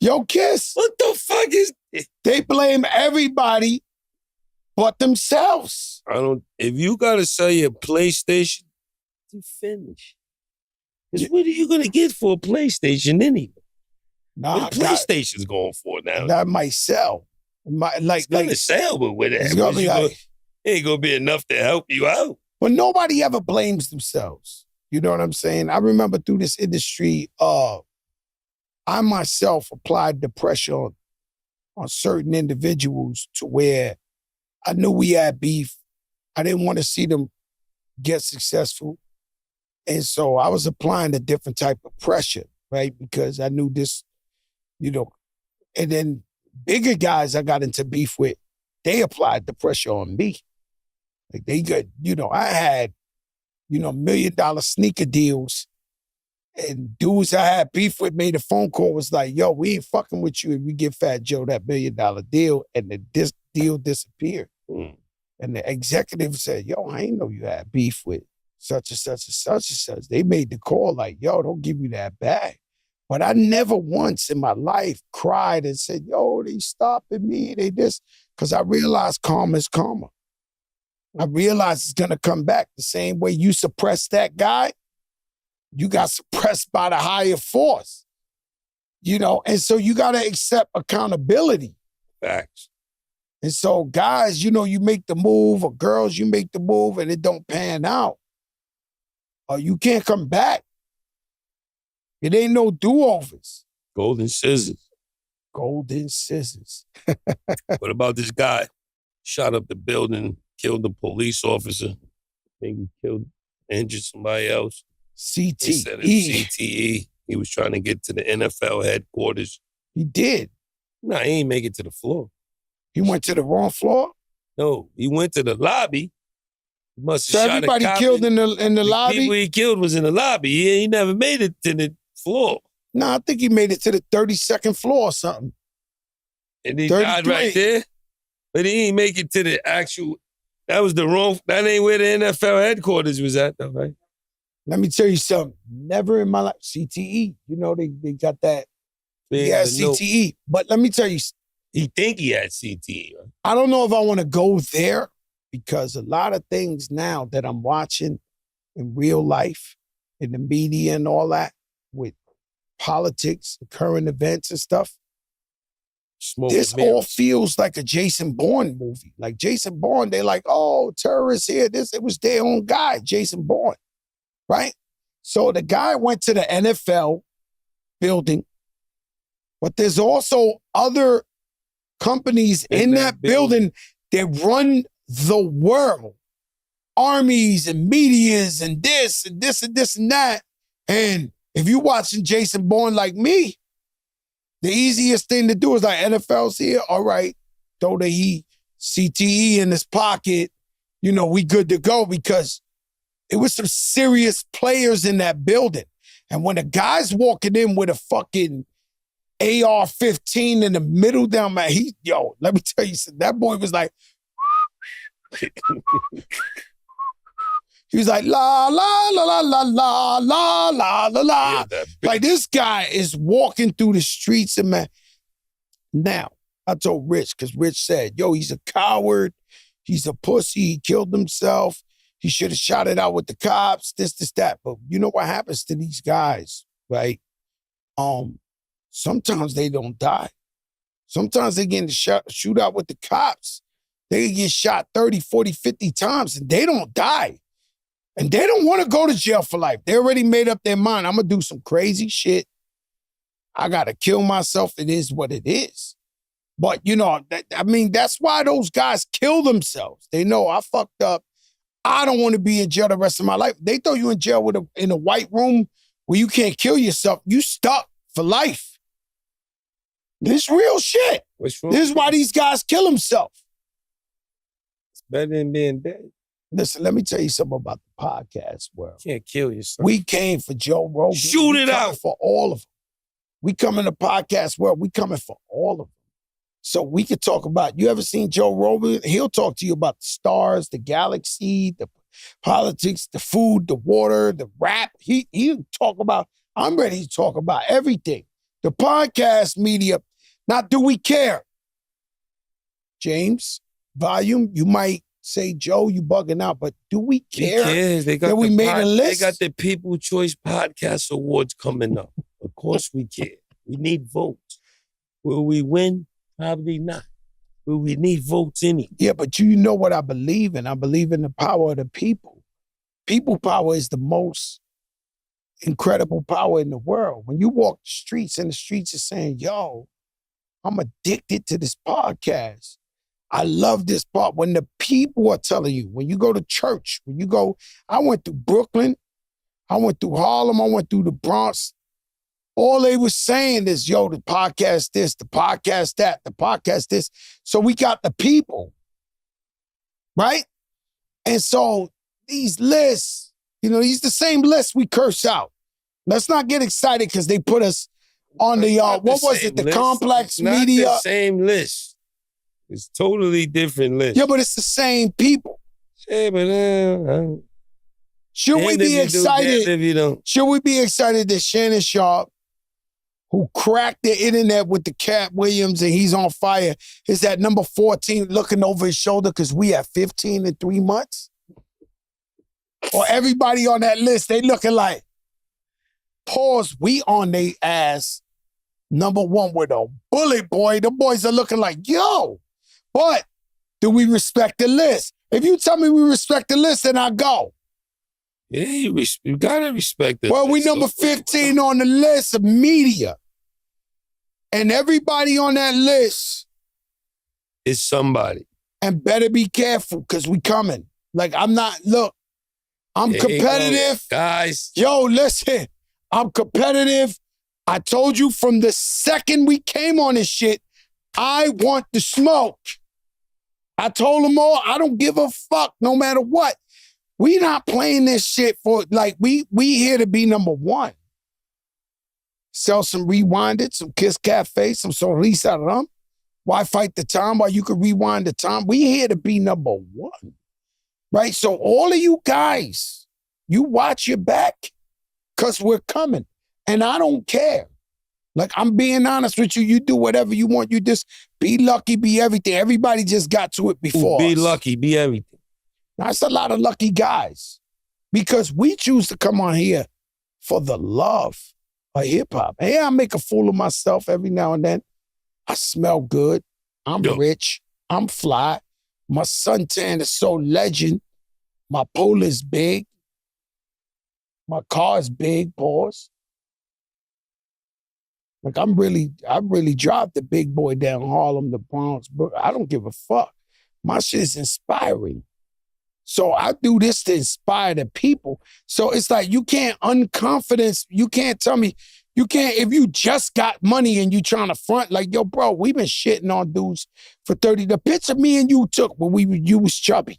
S2: yo, Kiss.
S3: What the fuck is this?
S2: They blame everybody but themselves.
S3: If you gotta sell your PlayStation, you finish. Because what are you gonna get for a PlayStation anyway?
S2: Nah,
S3: What PlayStation's going for now?
S2: that might sell.
S3: It's gonna sell, but with
S2: it's
S3: that,
S2: gonna be like,
S3: it ain't gonna be enough to help you out.
S2: but nobody ever blames themselves. You know what I'm saying? I remember through this industry, I myself applied the pressure on certain individuals to where I knew we had beef. I didn't want to see them get successful. And so I was applying a different type of pressure, right? Because I knew this, you know, and then bigger guys I got into beef with, they applied the pressure on me. Like they got, you know, I had, you know, $1 million sneaker deals, and dudes I had beef with made a phone call, was like, yo, we ain't fucking with you if we give Fat Joe that $1 million deal, and this deal disappeared. And the executive said, yo, I ain't know you had beef with such and such and such and such. They made the call like, yo, don't give me that back. But I never once in my life cried and said, yo, they stopping me, they this, because I realized karma is karma. I realized it's gonna come back the same way you suppressed that guy, you got suppressed by the higher force. You know, and so you gotta accept accountability.
S3: Facts.
S2: And so guys, you know, you make the move, or girls, you make the move and it don't pan out, or you can't come back. It ain't no do-overs.
S3: Golden scissors.
S2: Golden scissors.
S3: What about this guy? Shot up the building, killed the police officer, maybe injured somebody else. They said it was
S2: CTE.
S3: CTE. He was trying to get to the NFL headquarters.
S2: He did.
S3: Nah, he ain't make it to the floor.
S2: He went to the wrong floor.
S3: No, he went to the lobby. He must
S2: So
S3: have shot
S2: everybody
S3: a cop.
S2: killed in the
S3: The
S2: lobby?
S3: people he killed was in the lobby. He never made it to the floor.
S2: No, I think he made it to the 32nd floor or something.
S3: And he died
S2: 33.
S3: right there. But he ain't make it to the actual, that ain't where the NFL headquarters was at though, right?
S2: Let me tell you something. Never in my life, CTE. You know, they got that. Yeah, CTE. But let me tell you,
S3: He think he had CTE. Right?
S2: I don't know if I want to go there, because a lot of things now that I'm watching in real life, in the media and all that, with politics, current events and stuff, this all feels like a Jason Bourne movie. Like Jason Bourne, they like, oh, terrorists here. It was their own guy, Jason Bourne, right? So the guy went to the NFL building, but there's also other companies in that building that run the world. Armies and medias and this and this and this and that. And if you're watching Jason Bourne like me, the easiest thing to do is like, NFL's here, all right, throw the CTE in his pocket, you know, we good to go, because it was some serious players in that building. And when a guy's walking in with a fucking AR-15 in the middle down my, let me tell you something, that boy was like, he was like, la, la, la, la, la, la, la, la, la, la. Like, this guy is walking through the streets and man. Now, I told Rich, because Rich said, yo, he's a coward. He's a pussy. He killed himself. He should have shot it out with the cops, this, that. But you know what happens to these guys, right? Sometimes they don't die. Sometimes they get in the shootout with the cops. They get shot 30, 40, 50 times and they don't die. And they don't want to go to jail for life. They already made up their mind. I'm going to do some crazy shit. I got to kill myself. It is what it is. But, that's why those guys kill themselves. They know I fucked up. I don't want to be in jail the rest of my life. They throw you in jail in a white room where you can't kill yourself. You stuck for life. This real shit.
S3: What's wrong?
S2: This is why these guys kill themselves.
S3: It's better than being dead.
S2: Listen, let me tell you something about the podcast world.
S3: You can't kill yourself.
S2: We came for Joe Rogan.
S3: Shoot it out.
S2: For all of them. We come in the podcast world. We coming for all of them. So we could talk about, you ever seen Joe Rogan? He'll talk to you about the stars, the galaxy, the politics, the food, the water, the rap. He'll talk about, I'm ready to talk about everything. The podcast media. Now, do we care? James, Volume, you might say, Joe, you bugging out, but do we care
S3: that
S2: we made a list?
S3: They got the People Choice Podcast Awards coming up. Of course we care. We need votes. Will we win? Probably not. Will we need votes anyway?
S2: Yeah, but you know what I believe in. I believe in the power of the people. People power is the most incredible power in the world. When you walk the streets and the streets are saying, yo, I'm addicted to this podcast. I love this part. When the people are telling you, when you go to church, I went through Brooklyn, I went through Harlem, I went through the Bronx. All they were saying is, yo, the podcast this, the podcast that, the podcast this. So we got the people, right? And so these lists, these the same lists we curse out. Let's not get excited because they put us on the
S3: list.
S2: complex
S3: It's not
S2: media.
S3: the same list. It's totally different list.
S2: Yeah, but it's the same people.
S3: Yeah, but
S2: should we be excited?
S3: If you don't.
S2: Should we be excited that Shannon Sharp, who cracked the internet with the Cat Williams and he's on fire, is at number 14 looking over his shoulder because we at 15 in 3 months? Or everybody on that list, they looking like, pause, we on they ass number 1 with a bullet, boy. The boys are looking like, yo. But do we respect the list? If you tell me we respect the list, then I go.
S3: Yeah, you gotta respect it.
S2: Well, we number 15 on the list of media. And everybody on that list
S3: is somebody.
S2: And better be careful, because we coming. Like, I'm competitive.
S3: Guys.
S2: Yo, listen, I'm competitive. I told you from the second we came on this shit, I want the smoke. I told them all, I don't give a fuck no matter what. We not playing this shit for, we here to be number 1. Sell some Rewinded, some Kiss Cafe, some Sonrisa Rum. Why fight the time while you can rewind the time? We here to be number 1, right? So all of you guys, you watch your back because we're coming. And I don't care. Like, I'm being honest with you. You do whatever you want. You just be lucky, be everything. Everybody just got to it before
S3: Be
S2: us.
S3: lucky, be everything.
S2: That's a lot of lucky guys because we choose to come on here for the love of hip-hop. Hey, I make a fool of myself every now and then. I smell good. I'm rich. I'm fly. My suntan is so legend. My pole is big. My car is big, pause. Like, I really drive the big boy down Harlem, the Bronx, but I don't give a fuck. My shit is inspiring. So I do this to inspire the people. So it's like, you can't unconfidence. You can't tell me, if you just got money and you trying to front, like, yo, bro, we've been shitting on dudes for 30. The picture me and you took when you was chubby,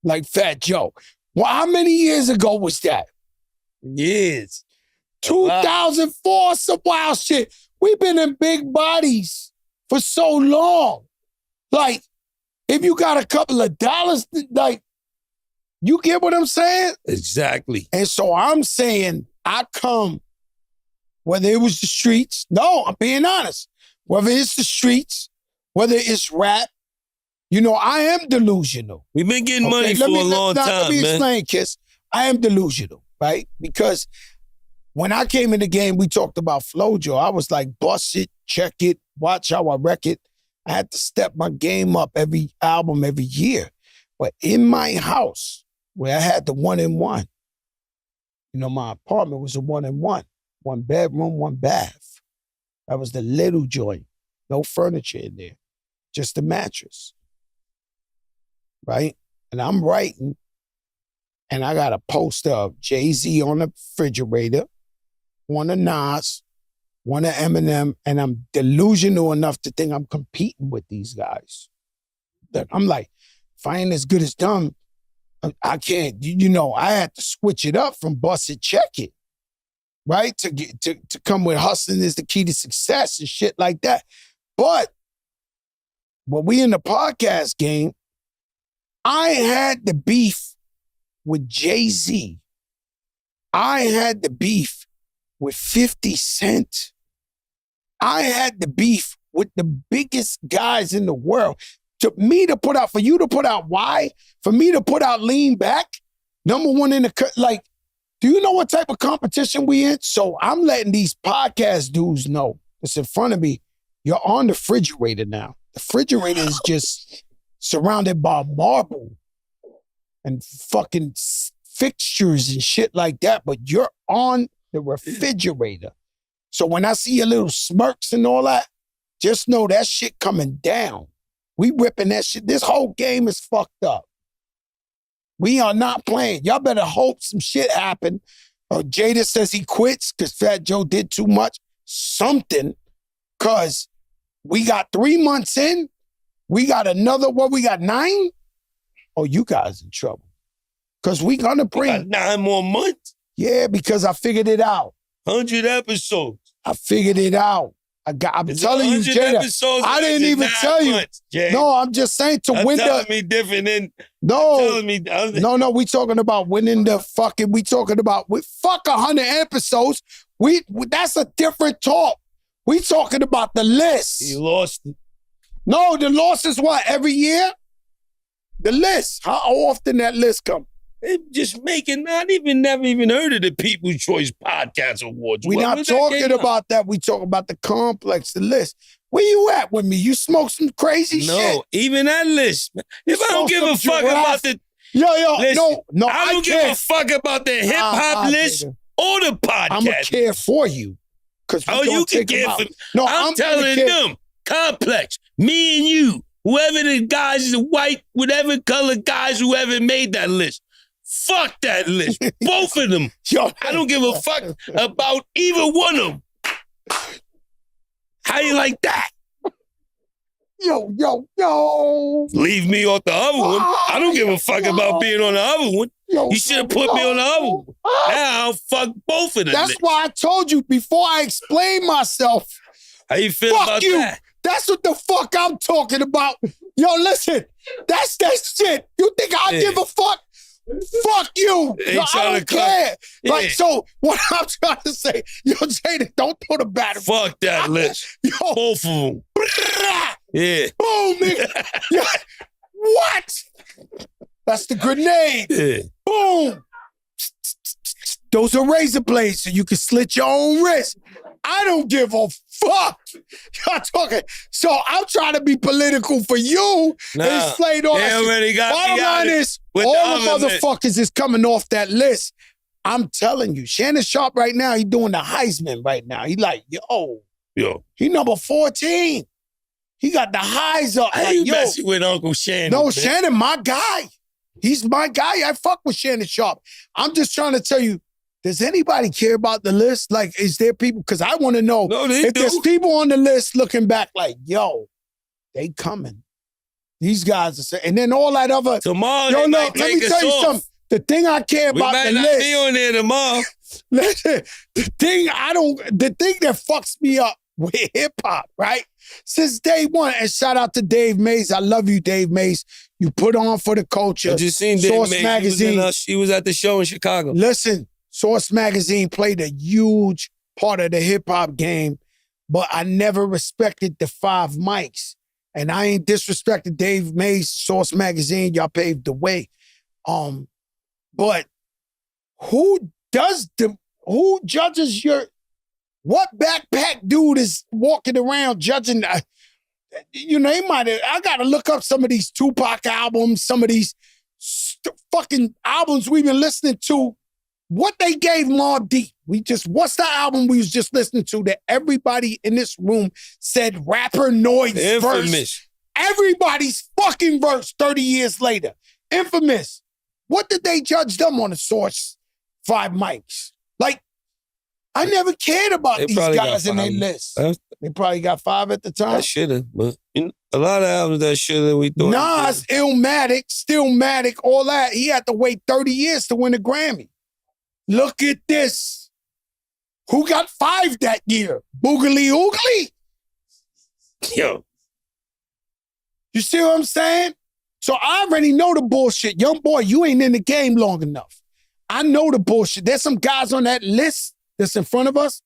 S2: like Fat Joe. Well, how many years ago was that?
S3: Years.
S2: 2004, some wild shit. We've been in big bodies for so long. Like, if you got a couple of dollars, like, you get what I'm saying?
S3: Exactly.
S2: And so I'm saying, I come, whether it was the streets, no, I'm being honest, whether it's the streets, whether it's rap, I am delusional.
S3: We've been getting money for a long time,
S2: Let me
S3: man.
S2: explain, Kiss. I am delusional, right? Because when I came in the game, we talked about Flojo. I was like, bust it, check it, watch how I wreck it. I had to step my game up every album, every year. But in my house, where I had the 1-in-1, my apartment was a 1-in-1, 1 bedroom, 1 bath. That was the little joint. No furniture in there. Just a mattress. Right? And I'm writing, and I got a poster of Jay-Z on the refrigerator, one of Nas, one of Eminem, and I'm delusional enough to think I'm competing with these guys. I'm like, if I ain't as good as them, I can't, I had to switch it up from Bust It, Check It, right? To come with hustling is the key to success and shit like that. But when we in the podcast game, I had the beef with Jay-Z. I had the beef with 50 Cent. I had the beef with the biggest guys in the world. For you to put out Why? For me to put out Lean Back, number one in the, do you know what type of competition we in? So I'm letting these podcast dudes know that's in front of me, you're on the refrigerator now. The refrigerator is just surrounded by marble and fucking fixtures and shit like that, but you're on the refrigerator. So when I see your little smirks and all that, just know that shit coming down. We ripping that shit. This whole game is fucked up. We are not playing. Y'all better hope some shit happen. Jada says he quits because Fat Joe did too much. Something, because we got 3 months in. We got another, we got 9? Oh, you guys in trouble. Because we gonna bring...
S3: We got 9 more months?
S2: Yeah, because I figured it out.
S3: 100 episodes.
S2: I figured it out. I'm telling you, Jada, I didn't even tell you. Jay. No, I'm just saying to win the...
S3: telling me different than...
S2: No, no, we talking about winning the fucking... Fuck 100 episodes. That's a different talk. We talking about the list.
S3: You lost it.
S2: No, the loss is what? Every year? The list. How often that list come?
S3: They just never even heard of the People's Choice Podcast Awards.
S2: We're not talking about that. We talking about the complex, the list. Where you at with me? You smoke some crazy shit?
S3: No, even that list. If I don't give a fuck about the...
S2: Listen, no,
S3: I don't give a fuck about the hip-hop list or the podcast.
S2: I'm going to care for you.
S3: You can care for me. No, I'm telling them, complex, me and you, whoever the guys, the white, whatever color guys, whoever made that list. Fuck that list. Both of them. I don't give a fuck about either one of them. How you like that?
S2: Yo.
S3: Leave me off the other one. I don't give a fuck about being on the other one. You should have put me on the other one. Now I'll fuck both of them.
S2: That's why I told you before I explained myself.
S3: How you feel
S2: fuck
S3: about
S2: you.
S3: that?
S2: That's what the fuck I'm talking about. Yo, listen. That's that shit. You think I give a fuck? Fuck you. No, I don't care. Yeah. So what I'm trying to say, Jada, don't put a battery.
S3: Fuck that list. Both of them. Yeah.
S2: Boom, nigga. What? That's the grenade.
S3: Yeah.
S2: Boom. Those are razor blades so you can slit your own wrist. I don't give a fuck. Y'all talking. So I'm trying to be political for you. And slayed all that shit. Bottom line is, all the motherfuckers is coming off that list. I'm telling you, Shannon Sharp right now, he doing the Heisman right now. He like, yo. He number 14. He got the highs up.
S3: How you messing with Uncle Shannon?
S2: No,
S3: man?
S2: Shannon, my guy. He's my guy. I fuck with Shannon Sharp. I'm just trying to tell you, does anybody care about the list? Like, is there people? Because I want to know if there's people on the list looking back like, yo, they coming. These guys are saying, and then all that other.
S3: Tomorrow,
S2: let me tell you something. The thing I care about the list. We might not be on
S3: there tomorrow.
S2: Listen, the thing that fucks me up with hip hop, right? Since day one, and shout out to Dave Mays. I love you, Dave Mays. You put on for the culture.
S3: I just seen Dave Mays. Magazine. He was at the show in Chicago.
S2: Listen. Source Magazine played a huge part of the hip-hop game, but I never respected the 5 mics. And I ain't disrespected Dave Mays, Source Magazine. Y'all paved the way. But who judges what backpack dude is walking around judging? I got to look up some of these Tupac albums, some of these fucking albums we've been listening to what they gave Mobb Deep. What's the album we was just listening to that everybody in this room said Rapper Noise
S3: Infamous.
S2: verse? Everybody's fucking verse 30 years later. Infamous. What did they judge them on the Source 5 mics? Like, I never cared about these guys in their list. They probably got 5 at the time.
S3: I should have, but a lot of albums that should have, we thought.
S2: Nas, Illmatic, Stillmatic, all that. He had to wait 30 years to win a Grammy. Look at this. Who got 5 that year? Boogly Oogly?
S3: Yo.
S2: You see what I'm saying? So I already know the bullshit. Young boy, you ain't in the game long enough. I know the bullshit. There's some guys on that list that's in front of us.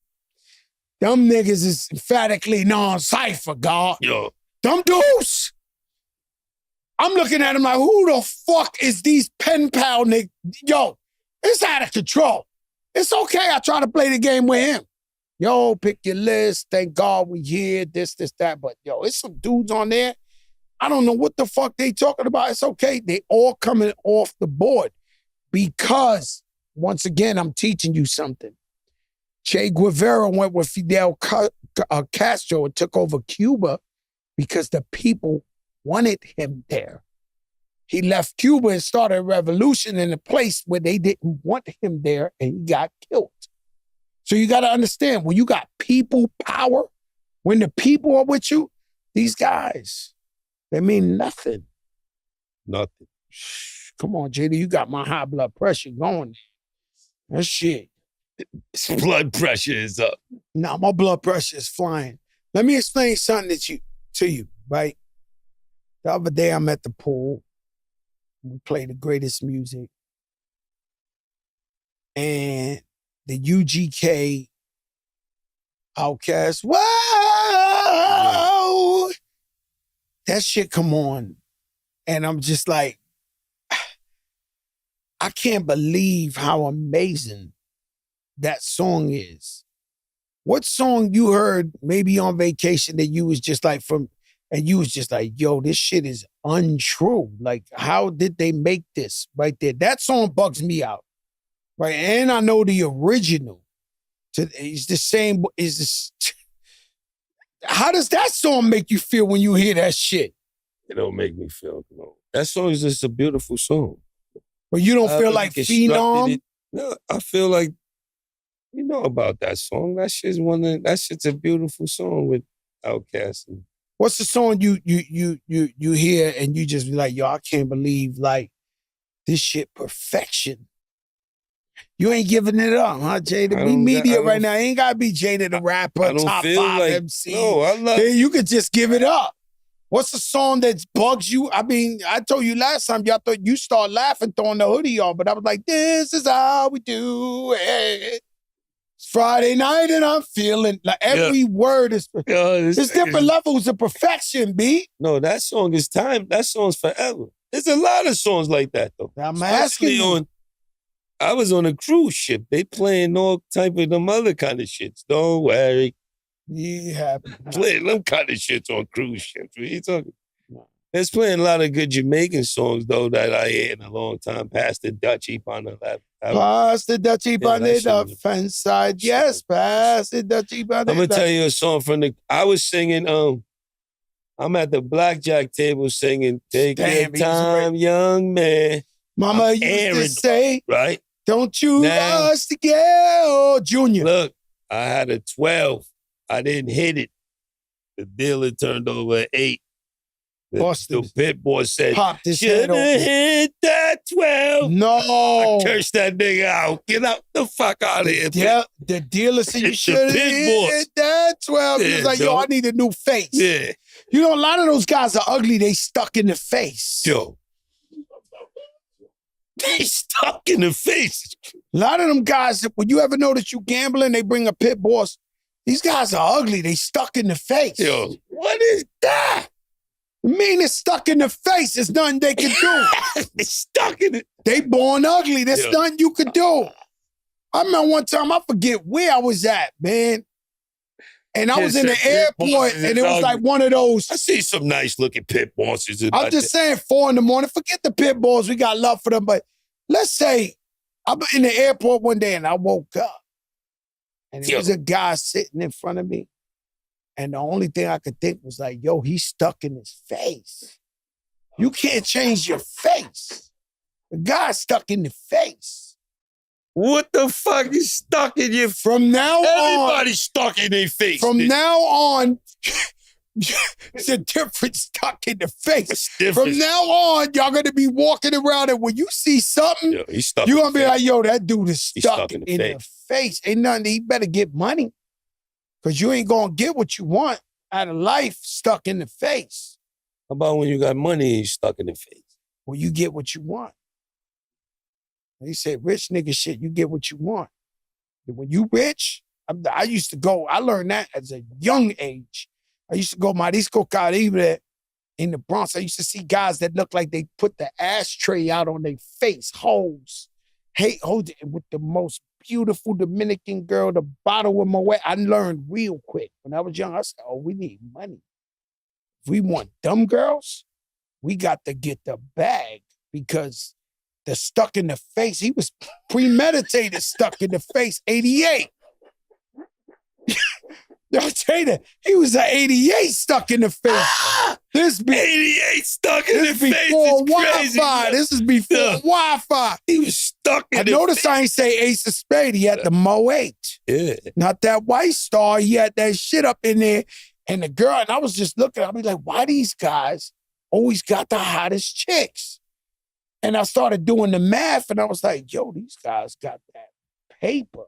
S2: Them niggas is emphatically non-cypher, God.
S3: Yo.
S2: Them dudes. I'm looking at them like, who the fuck is these pen pal niggas? Yo, it's out of control. It's okay. I try to play the game with him. Yo, pick your list. Thank God we here. This, that. But yo, it's some dudes on there. I don't know what the fuck they talking about. It's okay. They all coming off the board because, once again, I'm teaching you something. Che Guevara went with Fidel Castro and took over Cuba because the people wanted him there. He left Cuba and started a revolution in a place where they didn't want him there, and he got killed. So you got to understand, when you got people power, when the people are with you, these guys, they mean nothing.
S3: Nothing.
S2: Come on, JD, you got my high blood pressure going. That shit.
S3: Blood pressure is up.
S2: Nah, my blood pressure is flying. Let me explain something to you, right? The other day I'm at the pool. We play the greatest music. And the UGK Outkast, whoa! That shit come on. And I'm just like, I can't believe how amazing that song is. What song you heard maybe on vacation that you was just like yo, this shit is untrue. Like, how did they make this right there? That song bugs me out, right? And I know the original. It's the same. How does that song make you feel when you hear that shit?
S3: It don't make me feel good. That song is just a beautiful song.
S2: But you don't feel like Phenom?
S3: No, I feel like, you know about that song. That shit's a beautiful song with Outkast.
S2: What's the song you hear and you just be like, yo, I can't believe like this shit perfection. You ain't giving it up, huh, Jada? We media right now. Ain't gotta be Jada the rapper, top 5 like, MC.
S3: No, I love
S2: it. You could just give it up. What's the song that bugs you? I mean, I told you last time, y'all thought you start laughing throwing the hoodie on, but I was like, this is how we do it. It's Friday night and I'm feeling like every word is, there's different levels of perfection, B.
S3: No, that song is time. That song's forever. There's a lot of songs like that, though.
S2: I'm asking you.
S3: I was on a cruise ship. They playing all type of them other kind of shits. Don't worry.
S2: Yeah.
S3: Playing them kind of shits on cruise ships. What are you talking? It's playing a lot of good Jamaican songs, though, that I hear in a long time. Pass the Dutchie on the left.
S2: Pass the Dutchie on the defense side. Yes, pass the Dutchie on the
S3: I'm going to tell you a song I was singing, I'm at the blackjack table singing, take your time, young man.
S2: Mama used to say,
S3: right?
S2: Don't you rush to get Junior.
S3: Look, I had a 12. I didn't hit it. The dealer turned over an 8. The pit boy said, should have hit that 12.
S2: No.
S3: I cursed that nigga out. Get out the fuck out of here.
S2: The dealer said you should have hit that 12. He was like, yo, I need a new face.
S3: Yeah.
S2: You know, a lot of those guys are ugly. They stuck in the face.
S3: Yo. They stuck in the face.
S2: A lot of them guys, when you ever notice you gambling, they bring a pit boss. These guys are ugly. They stuck in the face.
S3: Yo, what is that?
S2: I mean, it's stuck in the face. There's nothing they can do.
S3: They stuck in it.
S2: They born ugly. There's nothing you could do. I remember one time, I forget where I was at, man. And I was in the airport, and it was like one of those.
S3: I see some nice looking pit bosses.
S2: I'm just saying, 4 a.m. Forget the pit bulls. We got love for them. But let's say I'm in the airport one day and I woke up. And there was a guy sitting in front of me. And the only thing I could think was like, yo, he's stuck in his face. You can't change your face. The guy's stuck in the face.
S3: What the fuck is stuck in your face?
S2: From now on.
S3: Everybody's stuck in their face.
S2: From now on, it's a difference stuck in the face. From now on, y'all gonna be walking around and when you see something,
S3: yo, you're
S2: gonna be like, yo, that dude is stuck in the face. Ain't nothing, he better get money. Cause you ain't gonna get what you want out of life stuck in the face.
S3: How about when you got money and you stuck in the face?
S2: Well, you get what you want. He said, rich nigga shit, you get what you want. When you rich, I used to go, I learned that as a young age. I used to go Marisco Caribe in the Bronx. I used to see guys that looked like they put the ashtray out on their face, hoes. Hey, hold it with the most beautiful Dominican girl, the bottle of Moet. I learned real quick. When I was young, I said, oh, we need money. If we want dumb girls, we got to get the bag because the stuck in the face, he was premeditated stuck in the face, 88. I'll tell you that. He was an 88 stuck in the face. This be
S3: 88 stuck in the face.
S2: Before Wi-Fi. This is before Wi-Fi.
S3: He was stuck in the face.
S2: I noticed I ain't say Ace of Spades. He had the Moet.
S3: Yeah.
S2: Not that White Star. He had that shit up in there. And the girl, and I was just looking, I'll be like, why these guys always got the hottest chicks? And I started doing the math, and I was like, yo, these guys got that paper.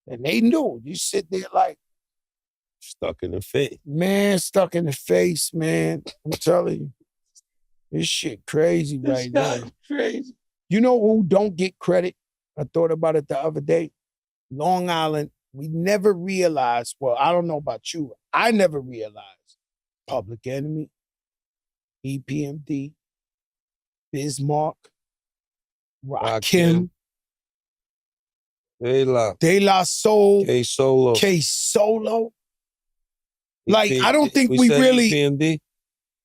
S2: And they knew. You sit there like,
S3: stuck in the face.
S2: Man, stuck in the face, man. I'm telling you. This shit crazy right now.
S3: Crazy.
S2: You know who don't get credit? I thought about it the other day. Long Island, we never realized, well, I don't know about you. I never realized Public Enemy, EPMD, Bismarck, Rakim, De La Soul, K-Solo. Like, I don't think we really...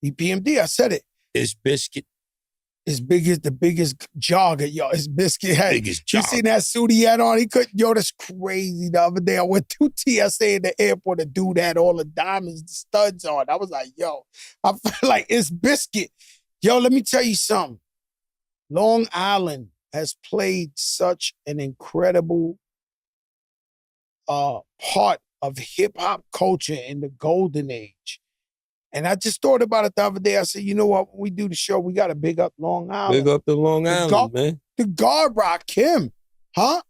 S2: EPMD, I said it.
S3: It's Biscuit.
S2: It's the biggest jogger, yo. It's Biscuit. Hey,
S3: biggest jogger.
S2: You seen that suit he had on? He couldn't, yo, that's crazy. The other day, I went to TSA in the airport. The dude had all the diamonds, the studs on. I was like, yo, I feel like it's Biscuit. Yo, let me tell you something. Long Island has played such an incredible part of hip-hop culture in the golden age. And I just thought about it the other day. I said, you know what? When we do the show, we got to big up Long Island.
S3: Big up the Long Island, man.
S2: The guard Rakim, huh?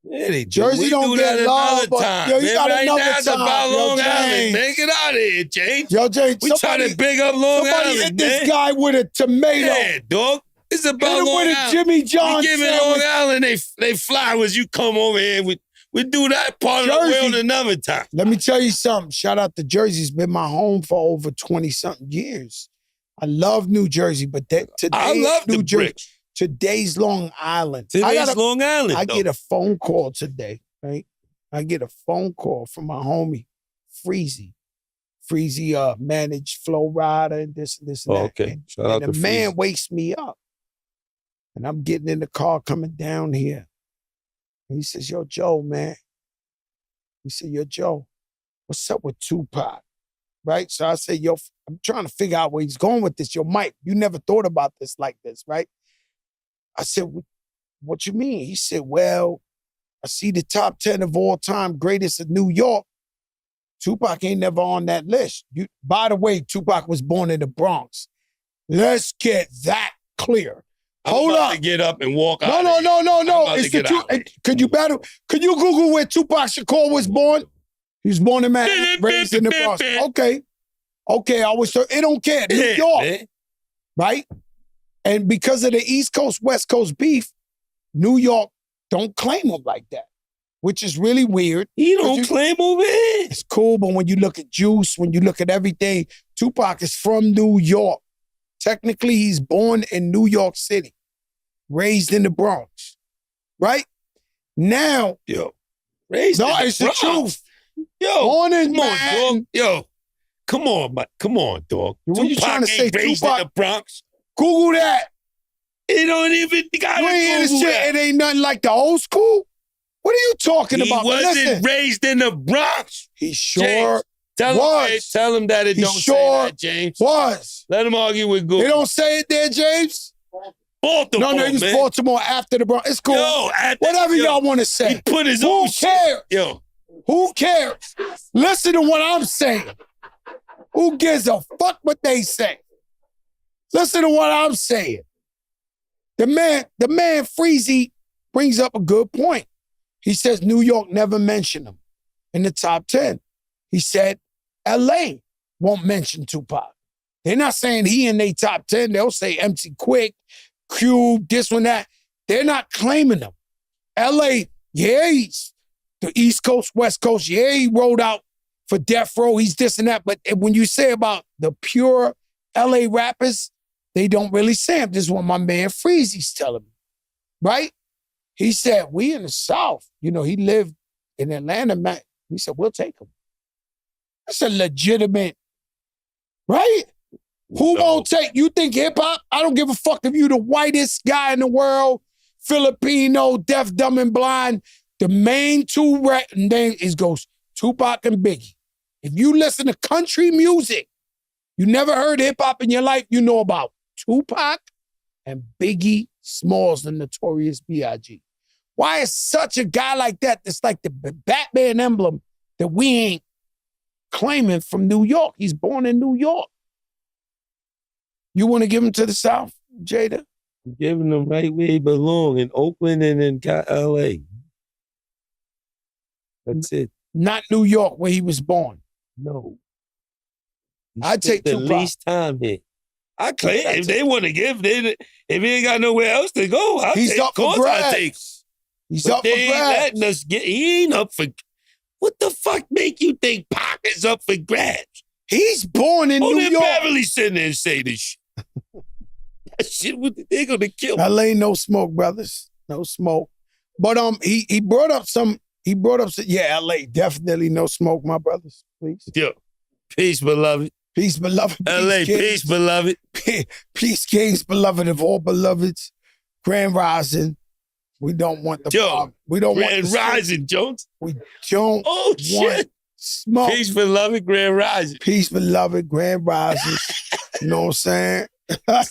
S3: Yeah, they
S2: Jersey don't get love, but
S3: time.
S2: yo, you
S3: man,
S2: got
S3: right
S2: another
S3: now it's
S2: time.
S3: about
S2: Yo,
S3: Long Island,
S2: James.
S3: man. Get out of here, James.
S2: Yo, James,
S3: we trying to big up Long
S2: somebody
S3: Island,
S2: hit this guy with a tomato.
S3: Yeah, dog. It's about
S2: hit him
S3: Long
S2: with
S3: Island.
S2: a Jimmy John
S3: We giving Long Island they flowers. You come over here. We do that part of the world another time.
S2: Let me tell you something. Shout out to Jersey. It's been my home for over 20-something years. I love New Jersey, but
S3: I love New Jersey.
S2: Today's Long Island.
S3: Long Island.
S2: I get a phone call today, right? I get a phone call from my homie, Freezy. Freezy managed Flow Rider and this and that.
S3: Okay. Shout out to
S2: the man wakes me up. And I'm getting in the car coming down here. And he says, yo, Joe, man. He said, yo, Joe, what's up with Tupac? Right? So I said, yo, I'm trying to figure out where he's going with this. Yo, Mike, you never thought about this like this, right? I said, what you mean? He said, well, I see the top 10 of all time greatest of New York. Tupac ain't never on that list. By the way, Tupac was born in the Bronx. Let's get that clear. Hold up.
S3: To get up and walk
S2: out. No. It's the truth. Could you Google where Tupac Shakur was born? He was born in Manhattan, raised in the Bronx. Okay. It don't care. New York, right? And because of the East Coast, West Coast beef, New York don't claim him like that, which is really weird.
S3: He don't claim over here.
S2: It's cool, but when you look at Juice, when you look at everything, Tupac is from New York. Technically, he's born in New York City, raised in the Bronx, right? Now,
S3: raised in the
S2: it's the
S3: Bronx.
S2: truth.
S3: Born in Manhattan. Dog. Come on, dog.
S2: What you trying to say,
S3: raised
S2: Tupac?
S3: in the Bronx?
S2: Google that.
S3: He don't even gotta
S2: You ain't hear this
S3: Google
S2: shit.
S3: that.
S2: It ain't nothing like the old school. What are you talking
S3: He
S2: about?
S3: wasn't
S2: Listen,
S3: raised in the Bronx.
S2: he sure
S3: James, tell him that it
S2: He
S3: don't
S2: sure
S3: say that, James.
S2: was.
S3: Let him argue with Google.
S2: They don't say it there, James.
S3: Baltimore,
S2: No, it was
S3: man.
S2: Baltimore after the Bronx. It's cool. Whatever y'all want to say.
S3: He put his
S2: Who
S3: own
S2: cares?
S3: shit. Yo.
S2: Who cares? Listen to what I'm saying. Who gives a fuck what they say? Listen to what I'm saying. The man Freezy brings up a good point. He says New York never mentioned him in the top 10. He said LA won't mention Tupac. They're not saying he in their top 10. They'll say MC Quick, Cube, this one, that. They're not claiming him. LA, yeah, he's the East Coast, West Coast, yeah, he rolled out for Death Row, he's this and that. But when you say about the pure LA rappers, they don't really say him. This is what my man Freezy's telling me, right? He said, we in the South, he lived in Atlanta, man. He said, we'll take him. That's a legitimate, right? Who won't take, you think hip hop? I don't give a fuck if you the whitest guy in the world, Filipino, deaf, dumb, and blind. The main two names goes Tupac and Biggie. If you listen to country music, you never heard hip hop in your life, you know about Tupac and Biggie Smalls, the Notorious B.I.G. Why is such a guy like that that's like the Batman emblem that we ain't claiming from New York? He's born in New York. You want to give him to the South, Jada?
S3: I'm giving him right where he belong, in Oakland and in L.A. That's it.
S2: Not New York, where he was born.
S3: No.
S2: I take
S3: the
S2: Tupac.
S3: least time here. I claim if they want to give, if he ain't got nowhere else to go,
S2: He's up for grabs. He's up for grabs.
S3: Letting us he ain't up for. What the fuck make you think Pac is up for grabs?
S2: He's born in New York.
S3: Beverly sitting there and say this shit. That shit, they're gonna kill me.
S2: LA, no smoke, brothers. No smoke. But he brought up some. Yeah, LA, definitely no smoke, my brothers. Please.
S3: Yo, peace, beloved.
S2: Peace, beloved.
S3: LA, peace, beloved.
S2: Peace, kings, beloved of all beloveds. Grand Rising. We don't want the
S3: Yo,
S2: we don't
S3: Grand
S2: want
S3: Rising, Jones.
S2: We don't
S3: want
S2: shit. Smoke.
S3: Peace, beloved, Grand Rising.
S2: Peace, beloved, Grand Rising. You know what I'm saying?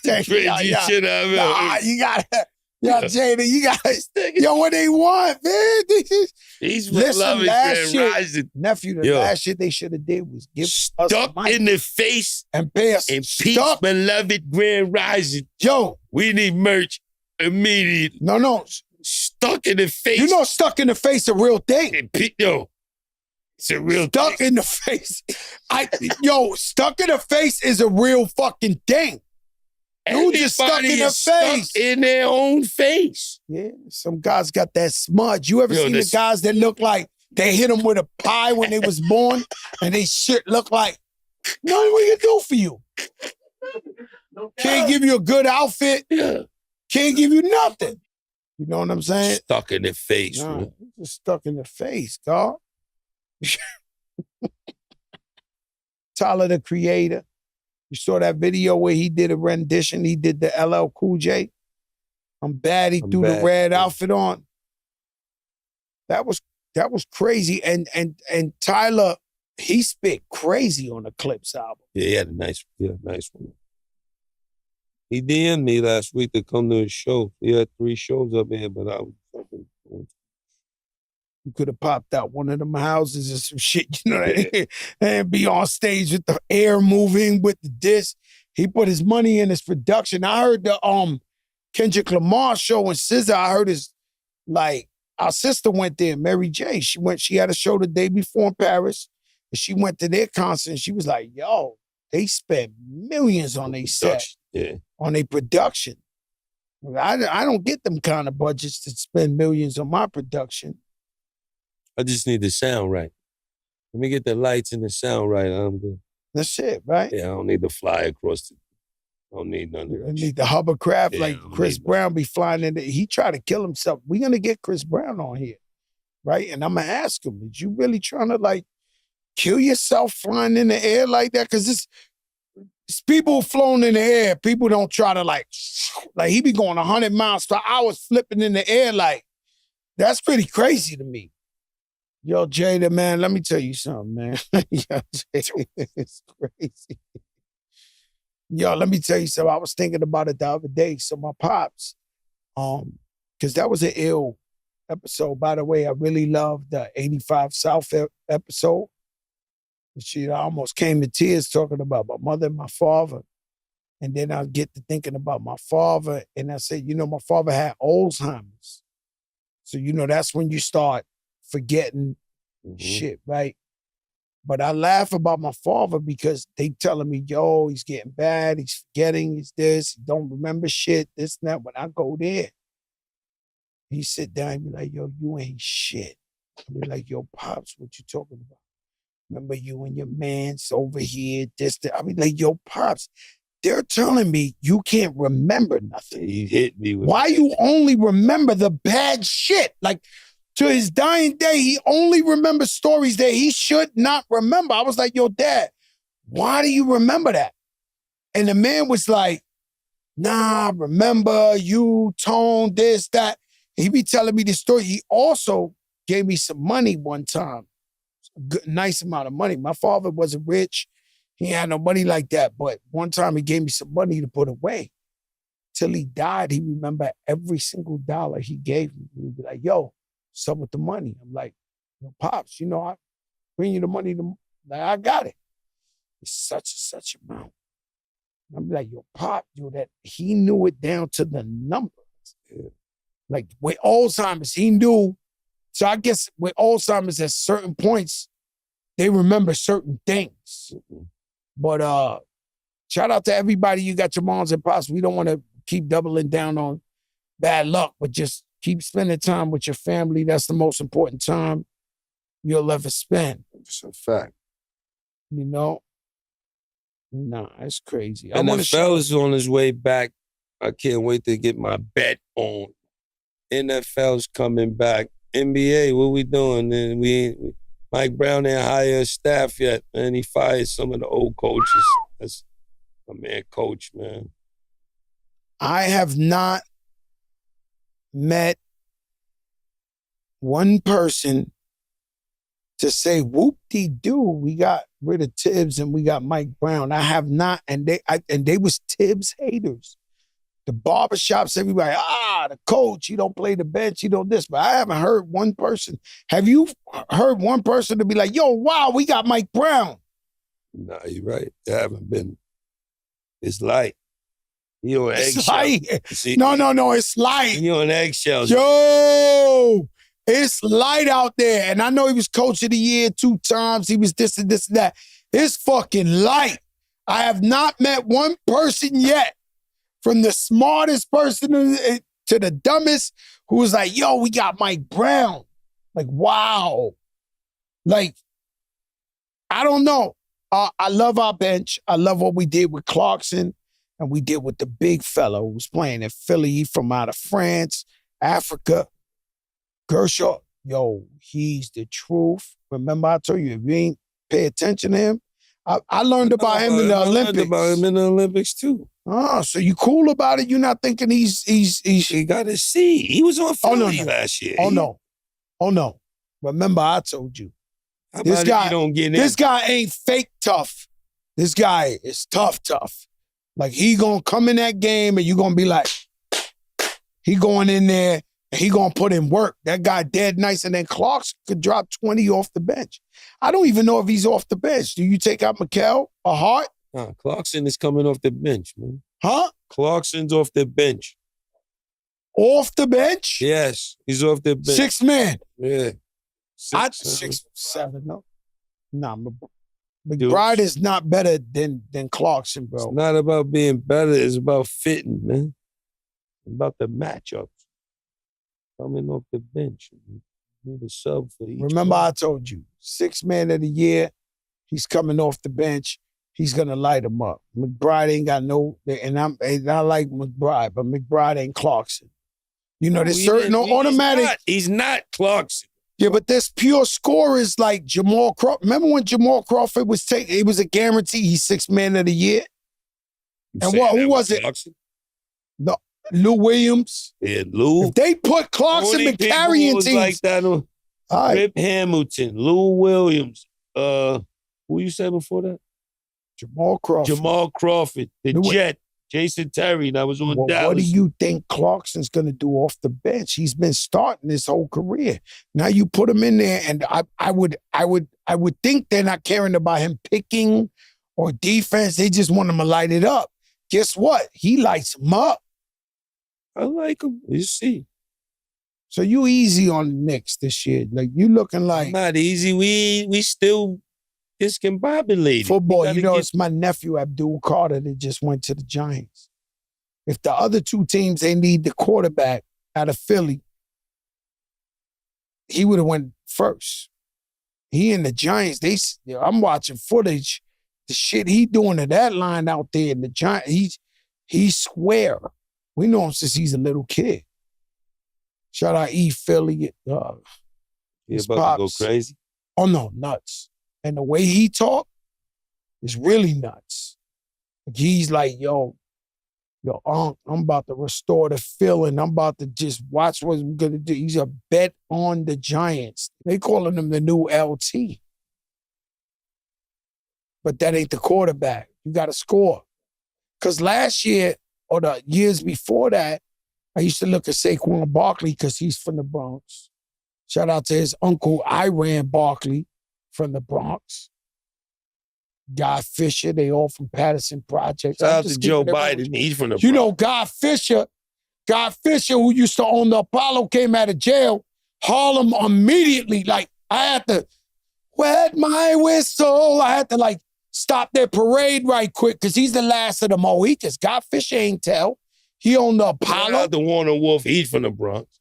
S3: Crazy shit I've ever.
S2: Nah, you gotta. Yo, Jada, you guys, what they want, man.
S3: Peace, beloved, Grand Rising.
S2: Nephew, the last shit they should have did was give us
S3: stuck in the face
S2: and pay us.
S3: And peace, beloved, Grand Rising.
S2: Yo,
S3: we need merch immediately.
S2: No.
S3: Stuck in the face.
S2: You know, stuck in the face a real thing.
S3: It's a real
S2: stuck
S3: thing.
S2: In the face. Stuck in the face is a real fucking thing. You just stuck in the face.
S3: Stuck in their own face.
S2: Yeah, some guys got that smudge. You ever seen the guys that look like they hit them with a pie when they was born and they shit look like, nothing we can do for you. Can't give you a good outfit.
S3: Yeah.
S2: Can't give you nothing. You know what I'm saying?
S3: Stuck in the face, man.
S2: Just stuck in the face, dog. Tyler, the Creator. You saw that video where he did a rendition. He did the LL Cool J. I'm bad. He threw the red outfit on. That was crazy. And Tyler, he spit crazy on the Clips album.
S3: Yeah, he had a nice one. He DM'd me last week to come to his show. He had 3 shows up here, but I was fucking.
S2: You could have popped out one of them houses or some shit, and be on stage with the air moving with the disc. He put his money in his production. I heard the Kendrick Lamar show in SZA. I heard our sister went there, Mary J. She had a show the day before in Paris, and she went to their concert, and she was like, yo, they spent millions on their set, on their production. I don't get them kind of budgets to spend millions on my production.
S3: I just need the sound right. Let me get the lights and the sound right. I'm good.
S2: That's it, right?
S3: Yeah, I don't need to fly across I don't need none of that.
S2: I need the hovercraft like Chris Brown be flying in there. He tried to kill himself. We're going to get Chris Brown on here, right? And I'm going to ask him, did you really trying to kill yourself flying in the air like that? Because It's people flown in the air. People don't try to like he be going 100 miles per hour flipping in the air like, that's pretty crazy to me. Yo, Jada, man, let me tell you something, man. Yo, Jada, it's crazy. Yo, let me tell you something. I was thinking about it the other day. So my pops, because that was an ill episode. By the way, I really loved the 85 South episode. Shit, I almost came to tears talking about my mother and my father. And then I get to thinking about my father, and I said, my father had Alzheimer's. So, that's when you start forgetting shit, right? But I laugh about my father because they telling me, yo, he's getting bad, he's forgetting, he's this, he don't remember shit, this and that. When I go there, he sit down and be like, yo, you ain't shit. I be like, yo, Pops, what you talking about? Remember you and your man's over here, this, that. I be like, yo, Pops, they're telling me you can't remember nothing.
S3: You hit me with
S2: Why you only remember the bad shit? Like, to his dying day, he only remembers stories that he should not remember. I was like, yo, Dad, why do you remember that? And the man was like, nah, remember you, Tone, this, that. He be telling me this story. He also gave me some money one time. Good, nice amount of money. My father wasn't rich. He had no money like that. But one time he gave me some money to put away. Till he died, he remembered every single dollar he gave me. He would be like, yo, what's up with the money? I'm like, yo, Pops, I bring you the money. Like, I got it. It's such amount. I'm like, yo, Pop, that he knew it down to the numbers. Yeah. Like with Alzheimer's, he knew. So I guess with Alzheimer's, at certain points, they remember certain things. But shout out to everybody. You got your moms and pops. We don't want to keep doubling down on bad luck, but just keep spending time with your family. That's the most important time you'll ever spend.
S1: It's a fact.
S2: Nah, it's crazy.
S3: And the fella's on his way back. I can't wait to get my bet on. NFL's coming back. NBA, what we doing? And Mike Brown ain't hired staff yet, man. He fired some of the old coaches. That's my man, coach, man.
S2: I have not met one person to say, whoop-de-doo, we got rid of Tibbs and we got Mike Brown. I have not, and they was Tibbs haters. The barbershops, everybody, the coach, he don't play the bench, he don't this. But I haven't heard one person. Have you heard one person to be like, yo, wow, we got Mike Brown?
S3: Nah, you're right. There haven't been. It's light. He on eggshells.
S2: No, it's light.
S3: He on eggshells.
S2: Yo, it's light out there. And I know he was coach of the year 2 times. He was this and this and that. It's fucking light. I have not met one person yet, from the smartest person to the dumbest, who was like, yo, we got Mike Brown. Like, wow. Like, I don't know. I love our bench. I love what we did with Clarkson, and we did with the big fella who was playing in Philly from out of France, Africa. Gershaw, yo, he's the truth. Remember I told you, if you ain't pay attention to him, I learned about him in the Olympics.
S3: I learned about him in the Olympics, too.
S2: Oh, so you cool about it? You're not thinking he's
S3: He got a C. He was on Philly last year.
S2: Oh, no. Remember I told you.
S3: This
S2: guy ain't fake tough. This guy is tough. Like, he gonna come in that game and you gonna be like, he going in there and he gonna put in work. That guy dead nice, and then Clarkson could drop 20 off the bench. I don't even know if he's off the bench. Do you take out McHale or Hart?
S3: Nah, Clarkson is coming off the bench, man.
S2: Huh?
S3: Clarkson's off the bench.
S2: Off the bench?
S3: Yes, he's off the bench.
S2: 6 man.
S3: Yeah.
S2: 6, 7, no. Nah, McBride is not better than Clarkson, bro.
S3: It's not about being better. It's about fitting, man. It's about the matchups. Coming off the bench. You need a sub for each.
S2: Remember I told you, 6 man of the year, he's coming off the bench. He's going to light him up. McBride ain't got no, and I like McBride, but McBride ain't Clarkson. There's certain automatic.
S3: He's not Clarkson.
S2: Yeah, but there's pure scorers like Jamal Crawford. Remember when Jamal Crawford was taken? It was a guarantee he's 6 man of the year. And who was it?
S3: Clarkson?
S2: No, Lou Williams.
S3: Yeah, Lou.
S2: If they put Clarkson in carrying teams.
S3: Like that on Rip Hamilton, Lou Williams. Who you said before that?
S2: Jamal Crawford. The
S3: Jet. Jason Terry. That was on Dallas.
S2: What do you think Clarkson's going to do off the bench? He's been starting his whole career. Now you put him in there, and I would think they're not caring about him picking or defense. They just want him to light it up. Guess what? He lights him up.
S3: I like him. You see.
S2: So you easy on the Knicks this year. Like, you looking like...
S3: Not easy. We still discombobulated.
S2: Football, it's my nephew, Abdul Carter, that just went to the Giants. If the other two teams, they need the quarterback out of Philly, he would have went first. He and the Giants, I'm watching footage. The shit he doing to that line out there in the Giants, he's square. We know him since he's a little kid. Shout out E. Philly.
S3: He's about to go crazy?
S2: Oh, no, nuts. And the way he talk is really nuts. He's like, yo, I'm about to restore the feeling. I'm about to just watch what I'm going to do. He's a bet on the Giants. They calling him the new LT. But that ain't the quarterback. You got to score. Because last year, or the years before that, I used to look at Saquon Barkley because he's from the Bronx. Shout out to his uncle, Iran Barkley, from the Bronx. Guy Fisher, they all from Patterson Projects.
S3: Shout out to Joe Biden, he's from the Bronx.
S2: You know, Guy Fisher, who used to own the Apollo, came out of jail. Harlem immediately, like, I had to wet my whistle. I had to, stop their parade right quick because he's the last of the Mohicans. Guy Fisher ain't tell. He owned the Apollo.
S3: Shout out to Warner Wolf, he's from the Bronx.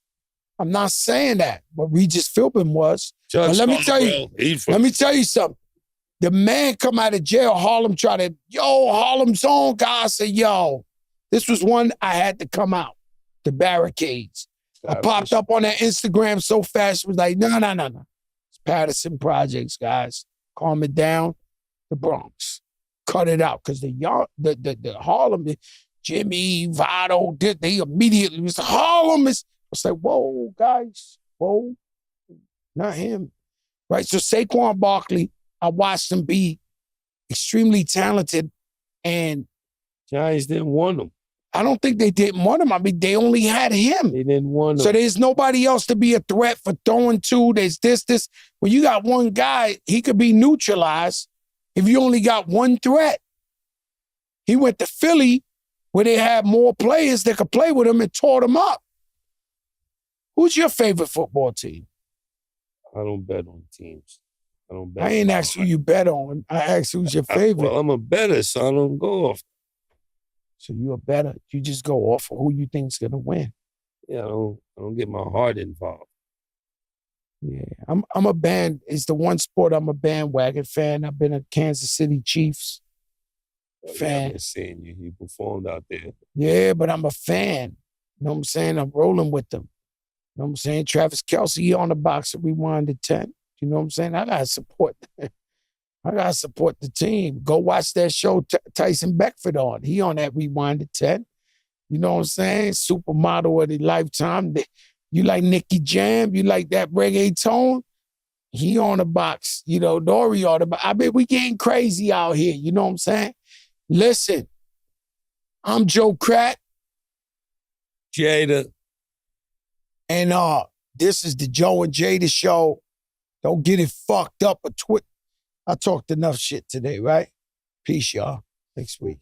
S2: I'm not saying that, but Regis Philbin was. But let me tell you something. The man come out of jail, Harlem Harlem's own guy. I said, this was one I had to come out, the barricades. I popped up on that Instagram so fast, it was like, no. It's Patterson Projects, guys. Calm it down. The Bronx. Cut it out, because the Harlem, Jimmy, Votto, they immediately was Harlem is. I was like, whoa, guys, whoa, not him. Right, so Saquon Barkley, I watched him be extremely talented, and
S3: Giants didn't want him.
S2: I don't think they didn't want him. I mean, they only had him.
S3: They didn't want him.
S2: So there's nobody else to be a threat for throwing to. There's this. When you got one guy, he could be neutralized if you only got one threat. He went to Philly, where they had more players that could play with him, and tore them up. Who's your favorite football team?
S3: I don't bet on teams.
S2: I ain't asked who you bet on. I asked who's your favorite.
S3: Well, I'm a bettor, so I don't go off.
S2: So you're a bettor. You just go off of who you think's going to win.
S3: Yeah, I don't get my heart involved.
S2: Yeah, I'm a band. It's the one sport I'm a bandwagon fan. I've been a Kansas City Chiefs fan.
S3: I've been seeing you. You performed out there.
S2: Yeah, but I'm a fan. You know what I'm saying? I'm rolling with them. You know what I'm saying? Travis Kelce, he on the box of Rewind to 10. You know what I'm saying? I got to support the team. Go watch that show Tyson Beckford on. He on that Rewind to 10. You know what I'm saying? Supermodel of the lifetime. You like Nicky Jam? You like that reggaeton? He on the box. You know, Dory on the box. I mean, we getting crazy out here. You know what I'm saying? Listen, I'm Joe Crack.
S3: Jada.
S2: And this is the Joe and Jada show. Don't get it fucked up. I talked enough shit today, right? Peace, y'all. Next week.